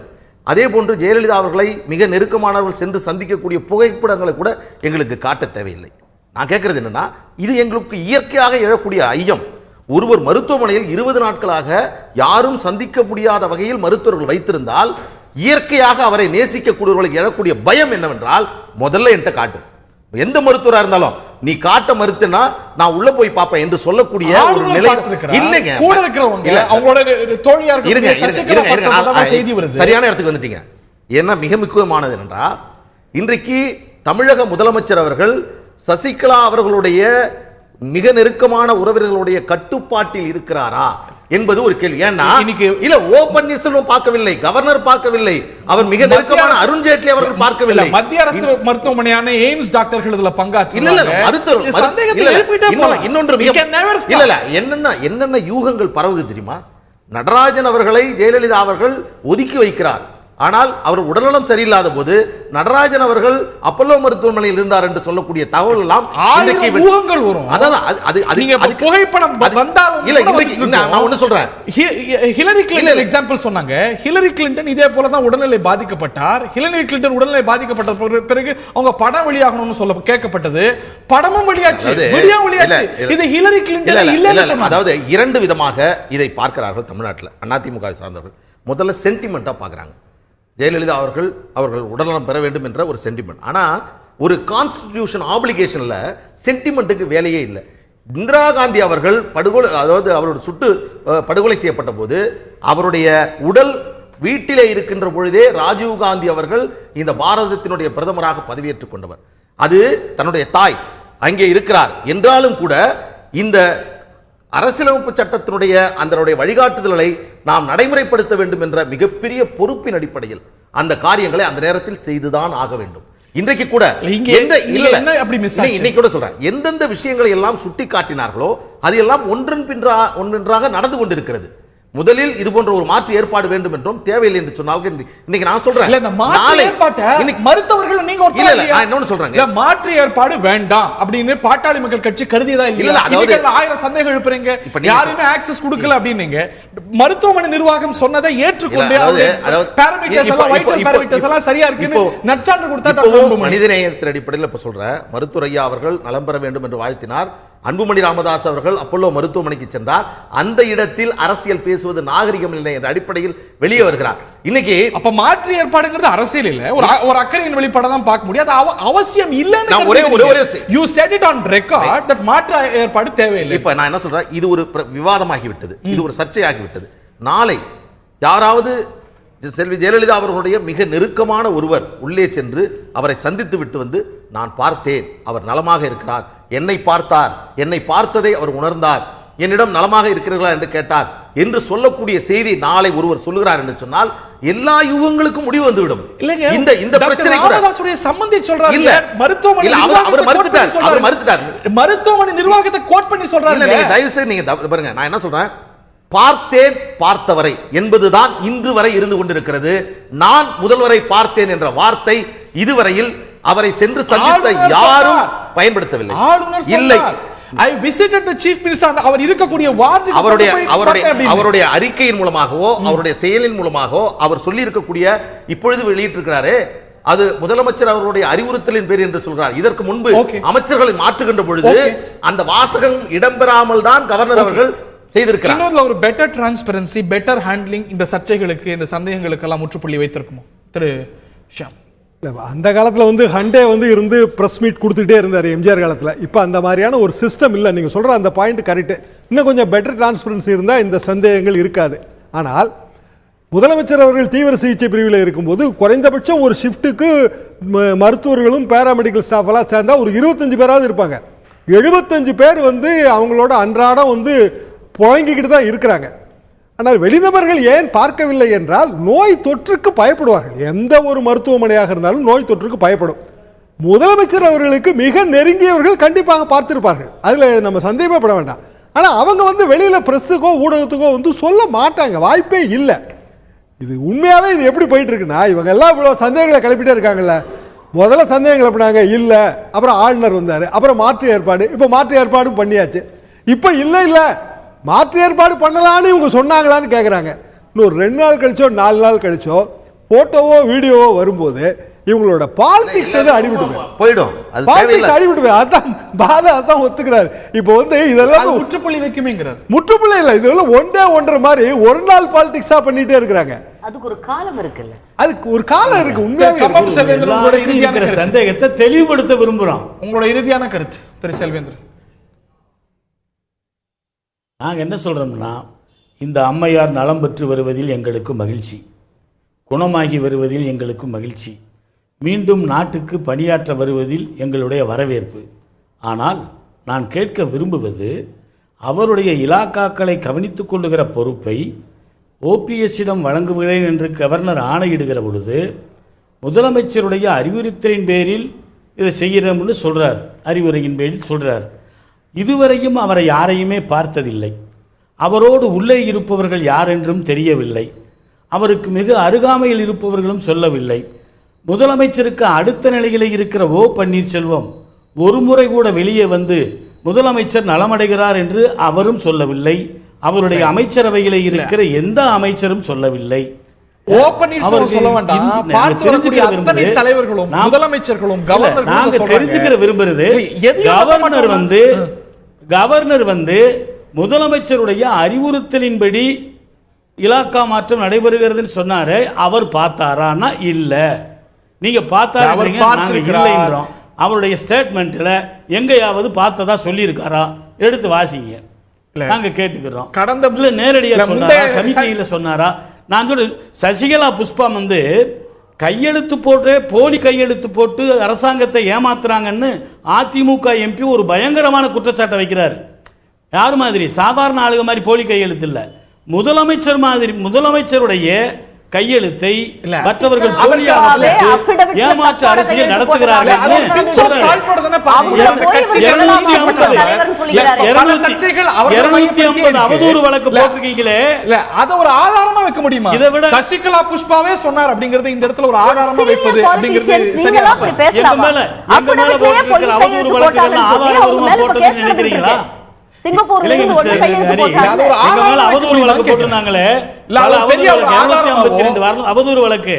அதே போன்று ஜெயலலிதா அவர்களை மிக நெருக்கமானவர்கள் சென்று சந்திக்கக்கூடிய புகைப்படங்களை கூட எங்களுக்கு காட்ட தேவையில்லை. நான் கேட்கறது என்னன்னா, இது எங்களுக்கு இயற்கையாக எழக்கூடிய ஐயம். ஒருவர் மருத்துவமனையில் 20 நாட்களாக யாரும் சந்திக்க முடியாத வகையில் மருத்துவர்கள் வைத்திருந்தால் இயற்கையாக அவரை நேசிக்கக்கூடியவர்களுக்கு எழக்கூடிய பயம் என்னவென்றால், முதல்ல என்கிட்ட காட்டு, எந்த மருத்துவரா இருந்தாலும் நீ காட்ட மறுத்துனா நான் உள்ள போய் பார்ப்பேன் என்று சொல்லக்கூடிய ஒரு நிலை இல்லைங்க. கூட இருக்கிறவங்க அவங்களோட தோழியா இருக்க செய்தி வருது. சரியான இடத்துக்கு வந்துட்டீங்க. ஏன்னா மிக முக்கியமானது என்னன்னா, இன்றைக்கு தமிழக முதலமைச்சர் அவர்கள் சசிகலா அவர்களுடைய மிக நெருக்கமான உறவினர்களுடைய கட்டுப்பாட்டில் இருக்கிறாரா என்பது ஒரு கேள்வி. ஏன்னா இல்ல ஓ பன்னீர்செல்வம் பார்க்கவில்லை, கவர்னர் பார்க்கவில்லை, அவர் மிக நெருக்கமான அருண் ஜேட்லி அவர்கள் பார்க்கவில்லை. மத்திய அரசு மருத்துவமனையான எய்ம்ஸ் டாக்டர்கள் இதுல பங்காற்றி இன்னொன்று என்னென்ன யூகங்கள் பரவுது தெரியுமா? நடராஜன் அவர்களை ஜெயலலிதா அவர்கள் ஒதுக்கி வைக்கிறார். ஆனால் அவர் உடல்நலம் சரியில்லாத போது நடராஜன் அவர்கள் அப்பல்லோ மருத்துவமனையில் இருந்தார் என்று சொல்லக்கூடிய தகவல் எல்லாம் வரும். புகைப்படம் நான் ஒண்ணு சொல்றேன், ஹிலரி கிளின்டன் எக்ஸாம்பிள் சொன்னாங்க. ஹிலரி கிளின்டன் இதே போலதான் உடல்நிலை பாதிக்கப்பட்டார். ஹிலரி கிளின்டன் உடல்நிலை பாதிக்கப்பட்ட பிறகு அவங்க படம் வெளியாகணும்னு சொல்ல கேட்கப்பட்டது. படமும் வெளியாச்சு, இது ஹிலரி கிளின்டன் இல்ல. அதாவது இரண்டு விதமாக இதை பார்க்கிறார்கள் தமிழ்நாட்டில் அதிமுக சார்ந்தவர்கள். முதல்ல சென்டிமெண்டா பாக்குறாங்க. ஜெயலலிதா அவர்கள் உடல்நலம் பெற வேண்டும் என்ற ஒரு சென்டிமெண்ட். ஆனா ஒரு கான்ஸ்டிடியூஷன் ஆப்ளிகேஷன்ல சென்டிமெண்ட்டுக்கு வேலையே இல்லை. இந்திரா காந்தி அவர்கள் அவரோட சுட்டு படுகொலை செய்யப்பட்ட போது அவருடைய உடல் வீட்டிலே இருக்கின்ற பொழுதே ராஜீவ் காந்தி அவர்கள் இந்த பாரதத்தினுடைய பிரதமராக பதவியேற்றுக் கொண்டவர். அது தன்னுடைய தாய் அங்கே இருக்கிறார் என்றாலும் கூட இந்த அரசியலமைப்பு சட்டத்தினுடைய அந்த வழிகாட்டுதல்களை நாம் நடைமுறைப்படுத்த வேண்டும் என்ற மிகப்பெரிய பொறுப்பின் அடிப்படையில் அந்த காரியங்களை அந்த நேரத்தில் செய்துதான் ஆக வேண்டும். இன்றைக்கு கூட இன்னைக்கு கூட சொல்றேன், எந்தெந்த விஷயங்களை எல்லாம் சுட்டி காட்டினார்களோ அது எல்லாம் ஒன்றொன்றாக நடந்து கொண்டிருக்கிறது. முதலில் இது போன்ற ஒரு மாற்று ஏற்பாடு வேண்டும் என்றும் தேவையில்லை என்று சொன்னாலும் இன்னைக்கு நான் சொல்றேன், மருத்துவர்கள் நீங்க இன்னொன்னு சொல்றாங்க, மாற்று ஏற்பாடு வேண்டாம் அப்படின்னு பாட்டாளி மக்கள் கட்சி கருதியதா இல்ல. 1000 சந்தேகம் எழுப்புறீங்க, யாருமே ஆக்சஸ் கொடுக்கல அப்படின்னு மருத்துவமனை நிர்வாகம் சொன்னதை ஏற்றுக்கொண்டு பாராமீட்டர்ஸ் எல்லாம் சரியா இருக்குன்னு நற்சான்று கொடுத்தா மனிதநேயத்தின் அடிப்படையில் இப்ப சொல்ற மருத்துவர் ஐயா அவர்கள் நலம் பெற வேண்டும் என்று வாழ்த்தினார். அன்புமணி ராமதாஸ் அவர்கள் அப்பல்லோ மருத்துவமனைக்கு சென்றார். அந்த இடத்தில் அரசியல் பேசுவது நாகரிகம் இல்லை என்ற அடிப்படையில் வெளியே வருகிறார். இன்னைக்கு அப்ப மாற்று ஏற்பாடுங்கிறது அரசியல் இல்ல, ஒரு அக்கறையின் வெளிப்பாடு தான் பார்க்க முடியாது. அவசியம் இல்லன்னு you said it on record that மாற்று ஏற்பாடு தேவையில்லை. இப்ப நான் என்ன சொல்றேன், இது ஒரு விவாதமாகி விட்டது, இது ஒரு சர்ச்சையாகி விட்டது. நாளை யாராவது செல்வி ஜெயலலிதா அவர்களுடைய மிக நெருக்கமான ஒருவர் உள்ளே சென்று அவரை சந்தித்து விட்டு வந்து, நான் பார்த்தேன், அவர் நலமாக இருக்கிறார், என்னை பார்த்தார், என்னை பார்த்ததை அவர் உணர்ந்தார், என்னிடம் நலமாக இருக்கிறீர்களா என்று கேட்டார் என்று சொல்லக்கூடிய செய்தி நாளை ஒருவர் சொல்லுகிறார் என்று சொன்னால் எல்லா யுகங்களுக்கும் முடிவு வந்துவிடும். இந்த பிரச்சனை கூட சம்பந்தி சொல்றாரு இல்ல, மருத்துவமனை அவர் மறுத்துட்டார். மருத்துவமனை நிர்வாகத்தை கோட் பண்ணி சொல்றாரு. நீங்க தயவு செய்து நீங்க பாருங்க, நான் என்ன சொல்றேன், பார்த்தேன் பார்த்தவரை என்பதுதான் இன்று வரை இருந்து கொண்டிருக்கிறது. நான் முதல்வரை பார்த்தேன் என்ற வார்த்தை இதுவரையில் அவரை சென்று சந்தித்த யாரும் பயன்படுத்தவில்லை. இல்லை, I visited the chief minister. அவர் இருக்கக்கூடிய வார்டு அவருடைய அறிக்கையின் மூலமாகவோ அவருடைய செயலின் மூலமாகவோ அவர் சொல்லி இருக்கக்கூடிய இப்பொழுது வெளியிட்டிருக்கிறாரே அது முதலமைச்சர் அவருடைய அறிவுறுத்தலின் பேர் என்று சொல்றார். இதற்கு முன்பு அமைச்சர்களை மாற்றுகின்ற பொழுது அந்த வாசகம் இடம்பெறாமல் தான் கவர்னர் அவர்கள் செய்திருக்கிறார். இன்னொரு ஒரு பெட்டர் டிரான்ஸ்பரன்சி, பெட்டர் ஹேண்ட்லிங் இந்த சர்ச்சைகளுக்கு இந்த சந்தேகங்களுக்கு எல்லாம் முற்றுப்புள்ளி வைத்திருக்குமோ திரு ஷியாம்? அந்த காலத்தில் வந்து ஹண்டே வந்து இருந்து ப்ரெஸ் மீட் கொடுத்துட்டே இருந்தார் எம்ஜிஆர் காலத்தில். இப்போ அந்த மாதிரியான ஒரு சிஸ்டம் இல்லை. நீங்கள் சொல்கிற அந்த பாயிண்ட் கரெக்டு. இன்னும் கொஞ்சம் பெட்டர் டிரான்ஸ்பரன்சி இருந்தால் இந்த சந்தேகங்கள் இருக்காது. ஆனால் முதலமைச்சர் அவர்கள் தீவிர சிகிச்சை பிரிவில் இருக்கும்போது குறைந்தபட்சம் ஒரு ஷிஃப்ட்டுக்கு மருத்துவர்களும் பேராமெடிக்கல் ஸ்டாஃப் எல்லாம் சேர்ந்தால் ஒரு 25 பேராவது இருப்பாங்க. 75 பேர் வந்து அவங்களோட அன்றாடம் வந்து புழங்கிக்கிட்டு தான் இருக்கிறாங்க. ஆனால் வெளிநபர்கள் ஏன் பார்க்கவில்லை என்றால் நோய் தொற்றுக்கு பயப்படுவார்கள். எந்த ஒரு மருத்துவமனையாக இருந்தாலும் நோய் தொற்றுக்கு பயப்படும். முதலமைச்சர் அவர்களுக்கு மிக நெருங்கியவர்கள் கண்டிப்பாக பார்த்திருப்பார்கள், அதில் நம்ம சந்தேகப்பட வேண்டாம். ஆனால் அவங்க வந்து வெளியில் பிரஸுக்கோ ஊடகத்துக்கோ வந்து சொல்ல மாட்டாங்க, வாய்ப்பே இல்லை. இது உண்மையாகவே இது எப்படி போயிட்டு இருக்குன்னா, இவங்க எல்லாம் இவ்வளோ சந்தேகங்களை கிளப்பிட்டே இருக்காங்கல்ல. முதல்ல சந்தேகம் கிளப்பினாங்க, இல்லை, அப்புறம் ஆளுநர் வந்தார், அப்புறம் மாற்று ஏற்பாடு, இப்போ மாற்று ஏற்பாடும் பண்ணியாச்சு. இப்போ இல்லை இல்லை மாற்று ஏற்பாடு பண்ணலான்னு இவங்க சொன்னாங்களான்னு கேட்குறாங்க. இன்னும் 2 நாள் கழிச்சோ 4 நாள் கழிச்சோ போட்டோவோ வீடியோவோ வரும்போது இவங்களோட பாலிடிக்ஸ் வந்து அடிபட்டு போயிடும். அடிபட்டு அதான் பால அதான் ஒத்துக்கிறாரு. இப்போ வந்து இதெல்லாம் முற்றுப்புள்ளி வைக்குமேங்கிறார். முற்றுப்புள்ளி இல்லை, இதெல்லாம் ஒன்றரை மாதிரி ஒரு நாள் பாலிடிக்ஸா பண்ணிட்டே இருக்கிறாங்க. அதுக்கு ஒரு காலம் இருக்குல்ல, அதுக்கு ஒரு காலம் இருக்கு. உண்மையாக சந்தேகத்தை தெளிவுபடுத்த விரும்புகிறோம். உங்களோட இறுதியான கருத்து திரு செல்வேந்திரன். நாங்கள் என்ன சொல்கிறோம்னா, இந்த அம்மையார் நலம் பெற்று வருவதில் எங்களுக்கு மகிழ்ச்சி, குணமாகி வருவதில் எங்களுக்கு மகிழ்ச்சி, மீண்டும் நாட்டுக்கு பணியாற்ற வருவதில் எங்களுடைய வரவேற்பு. ஆனால் நான் கேட்க விரும்புவது, அவருடைய இலாக்காக்களை கவனித்துக் கொள்ளுகிற பொறுப்பை ஓபிஎஸ்ஸிடம் வழங்குகிறேன் என்று கவர்னர் ஆணையிடுகிற பொழுது முதலமைச்சருடைய அறிவுறுத்தலின் பேரில் இதை செய்கிறோம்னு சொல்கிறார், அறிவுரையின் பேரில் சொல்கிறார். இதுவரையும் அவரை யாரையுமே பார்த்ததில்லை, அவரோடு உள்ளே இருப்பவர்கள் யார் என்றும் தெரியவில்லை, அவருக்கு மிக அருகாமையில் இருப்பவர்களும் சொல்லவில்லை. முதலமைச்சருக்கு அடுத்த நிலையில் இருக்கிற ஓ பன்னீர்செல்வம் ஒரு முறை கூட வெளியே வந்து முதலமைச்சர் நலமடைகிறார் என்று அவரும் சொல்லவில்லை, அவருடைய அமைச்சரவையில் இருக்கிற எந்த அமைச்சரும் சொல்லவில்லை. கவர்னர் வந்து முதலமைச்சருடைய அறிவுறுத்தலின்படி இலாக்கா மாற்றம் நடைபெறுகிறது சொன்னாரு. அவர் பார்த்தாரான்னா இல்ல, நீங்க பார்த்தாரு. அவருடைய ஸ்டேட்மெண்ட்ல எங்கேயாவது பார்த்ததா சொல்லி இருக்காரா? எடுத்து வாசிங்க, நாங்க கேட்டுக்கிறோம். கடந்த நேரடியாக சொன்னாரா, சமிக்கையில் சொன்னாரா? நான் சொல்ல, சசிகலா புஷ்பா வந்து கையெழுத்து போட்டு போலி கையெழுத்து போட்டு அரசாங்கத்தை ஏமாத்துறாங்கன்னு அதிமுக எம்பி ஒரு பயங்கரமான குற்றச்சாட்டை வைக்கிறார். யார் மாதிரி? சாதாரண ஆளுக மாதிரி போலி கையெழுத்து இல்ல, முதலமைச்சர் மாதிரி. முதலமைச்சருடைய கையெழுத்தை மற்றவர்கள் ஏமாற்று அரசியல் நடத்துகிறார்கள். அவதூறு வழக்கு போட்டிருக்கீங்களே, அதை ஒரு ஆதாரமா வைக்க முடியுமா? இதை விட சசிகலா புஷ்பாவே சொன்னார் அப்படிங்கறது இந்த இடத்துல ஒரு ஆதாரமா வைப்பது அப்படிங்கிறது சரியா? எங்க மேல போட்டிருக்கிற அவதூறு வழக்குகள் ஆதாரபூர்வமா போட்டதுன்னு நினைக்கிறீங்களா? அவதூறு வழக்கு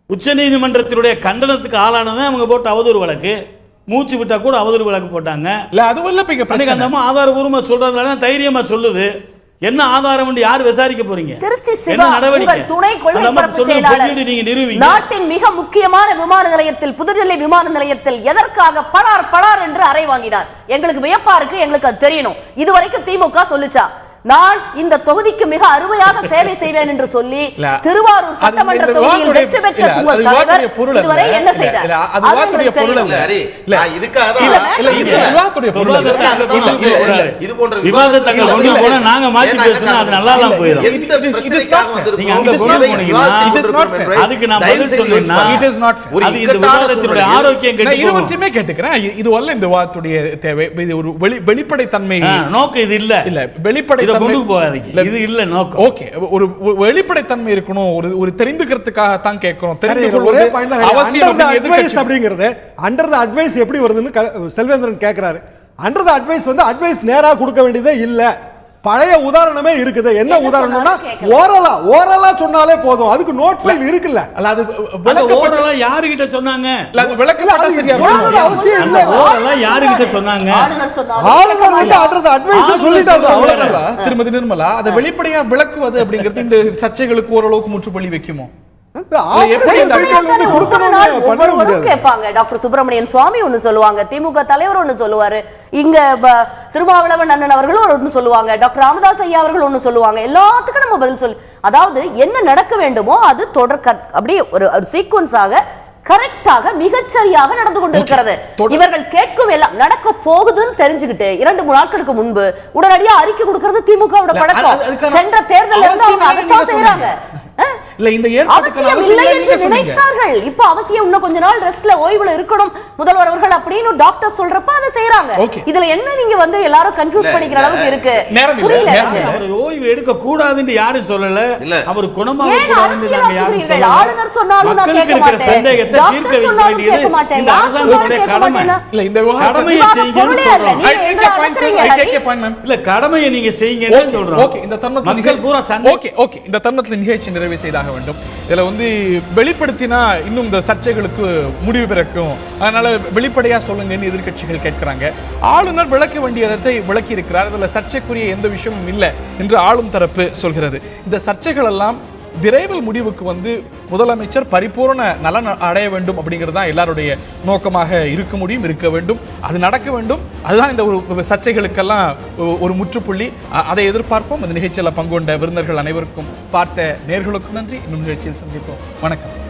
உச்ச நீதிமன்றத்தினுடைய கண்டனத்துக்கு ஆளானதான் அவங்க போட்ட அவதூறு வழக்கு. மூச்சு விட்டா கூட அவதூறு வழக்கு போட்டாங்க. ஆதாரபூர்வமா சொல்றதுனால தைரியமா சொல்லுது. என்ன ஆதாரம் யார் விசாரிக்க போறீங்க? திருச்சி சிவா துணை கொள்கை பரப்பு செயலாளர் நாட்டின் மிக முக்கியமான விமான நிலையத்தில், புதுடெல்லி விமான நிலையத்தில் எதற்காக பலார் என்று அறை வாங்கினார்? எங்களுக்கு வியப்பா இருக்கு, எங்களுக்கு அது தெரியணும். இதுவரைக்கும் திமுக சொல்லுச்சா? நான் இந்த தொகுதிக்கு மிக அருமையாக சேவை செய்வேன் என்று சொல்லி திருவாரூர் சட்டமன்ற தொகுதியில் வெற்றி பெற்ற உங்கள் தலைவர் இதுவரை என்ன செய்தார்? இது போன்ற விவாதத்தை கொண்டு போனா நாங்க மாத்தி பேசினா அது நல்லா இல்லாம போயிடும். நீங்க அங்க கொண்டு போனீங்கன்னா அதுக்கு நான் பதில் சொல்லுவேன்னா அது இந்த விவாதத்தினுடைய ஆரோக்கியம் கெட்டு போகும். இருவருமே கேட்டுக்கிறேன். இது அல்ல இந்த விவாதத்துடைய தேவை. இது ஒரு வெளிப்படைத்தன்மை நோக்கம் இது இல்ல. வெளிப்படை கொண்டு போகாதீங்க. இது இல்ல நோக்கம். ஓகே, ஒரு வெளிப்படைத்தன்மை இருக்கணும். ஒரு தெரிந்துக்கிறதுக்காக தான் கேட்கிறோம். ஒரே பாயிண்ட் அவசியம் அப்படிங்கிறது அண்டர் தி அட்வைஸ் எப்படி வருதுன்னு செல்வேந்திரன் கேக்குறாரு. அண்டர் தி அட்வைஸ் வந்து அட்வைஸ் நேரா கொடுக்க வேண்டியதே இல்ல. பழைய உதாரணமே இருக்குது. என்ன உதாரணம்னா ஓரலா சொன்னாலே போதும். அதுக்கு நோட் ஃபைல் இருக்குல்ல. அல்ல அது ஓரலா யாரு கிட்ட சொன்னாங்க? அது விளக்கப்பட்ட சரியா அவசியம் இல்ல. ஓரலா யாரு கிட்ட சொன்னாங்க? ஆளுநர் வந்து அண்டர் தி அட்வைஸ் சொல்லிட்டாங்க. அவ்வளவுதான். திருமதி நிர்மலா அதை வெளிப்படையா விளக்குவது அப்படிங்கிறது இந்த சர்ச்சைகளுக்கு ஓரளவுக்கு முற்றுப்புள்ளி வைக்குமோ? கேட்பாங்க. டாக்டர் சுப்பிரமணியன் சுவாமி ஒண்ணு சொல்லுவாங்க, திமுக தலைவர் ஒண்ணு சொல்லுவாரு, இங்க திருமாவளவன் அண்ணன் அவர்களும் ஒண்ணு சொல்லுவாங்க, டாக்டர் ராமதாஸ் ஐயா அவர்கள் ஒண்ணு சொல்லுவாங்க. எல்லாத்துக்கும் நம்ம பதில் சொல்லி, அதாவது என்ன நடக்க வேண்டுமோ அது அப்படியே ஒரு சீக்வன்ஸாக கரெக்டாக மிகச்சரியாக நடந்து கொண்டிருக்கிறது. இவர்கள் கேட்கும் எல்லாம் நடக்க போகுதுன்னு தெரிஞ்சுக்கிட்டு 2-3 நாட்களுக்கு முன்பு உடனடியாக அறிக்கை கொடுக்கிறது திமுகவோட பழக்கம். சென்ற தேர்தல் இருந்து அவங்க அதைத்தான் செய்யறாங்க. இல்ல இந்த நினைத்தார்கள். இப்ப அவசியம் இன்னும் கொஞ்ச நாள் ரெஸ்ட்ல ஓய்வுல இருக்கணும் முதல்வர் அவர்கள் அப்படின்னு டாக்டர் சொல்றப்ப அதை செய்யறாங்க. இதுல என்ன நீங்க வந்து எல்லாரும் கன்ஃபியூஸ் பண்ணிக்கிற அளவுக்கு இருக்கு? புரியல. அவர் ஓய்வு எடுக்க கூடாதுன்னு யாரும் சொல்லல. அவர் குணமாக கூடாதுன்னு நாங்க யாரும் சொல்லல. ஆளுநர் சொன்னாலும் நான் கேட்க மாட்டேன். சந்தேகத்தை தீர்க்க வேண்டியது இந்த அரசாங்கத்துடைய கடமை. இல்ல இந்த கடமையை செய்யுங்கன்னு சொல்றோம். இல்ல கடமையை நீங்க செய்யுங்கன்னு சொல்றோம். ஓகே, இந்த தருணத்துல மக்கள் பூரா ஓகே இந்த தருணத்துல நிகழ்ச்சி நிறைவு செய்தாக வேண்டும். இதுல வந்து வெளிப்படுத்தினா இன்னும் இந்த சர்ச்சைகளுக்கு முடிவு பிறக்கும். அதனால வெளிப்படையா சொல்லுங்கன்னு எதிர்க்கட்சிகள் கேட்கிறாங்க. ஆளுநர் விளக்க வேண்டியதை விளக்கி இருக்கிறார். இதுல சர்ச்சைக்குரிய எந்த விஷயமும் இல்லை என்று ஆளும் தரப்பு சொல்கிறது. இந்த சர்ச்சைகள் எல்லாம் விரைவில் முடிவுக்கு வந்து முதலமைச்சர் பரிபூர்ண நலன் அடைய வேண்டும் அப்படிங்கிறது தான் எல்லாருடைய நோக்கமாக இருக்க வேண்டும். அது நடக்க வேண்டும். அதுதான் இந்த ஒரு சர்ச்சைகளுக்கெல்லாம் ஒரு முற்றுப்புள்ளி. அதை எதிர்பார்ப்போம். இந்த நிகழ்ச்சியில் பங்கு கொண்ட விருந்தினர்கள் அனைவருக்கும், பார்த்த நேயர்களுக்கும் நன்றி. இன்னும் நிகழ்ச்சியில் சந்திப்போம். வணக்கம்.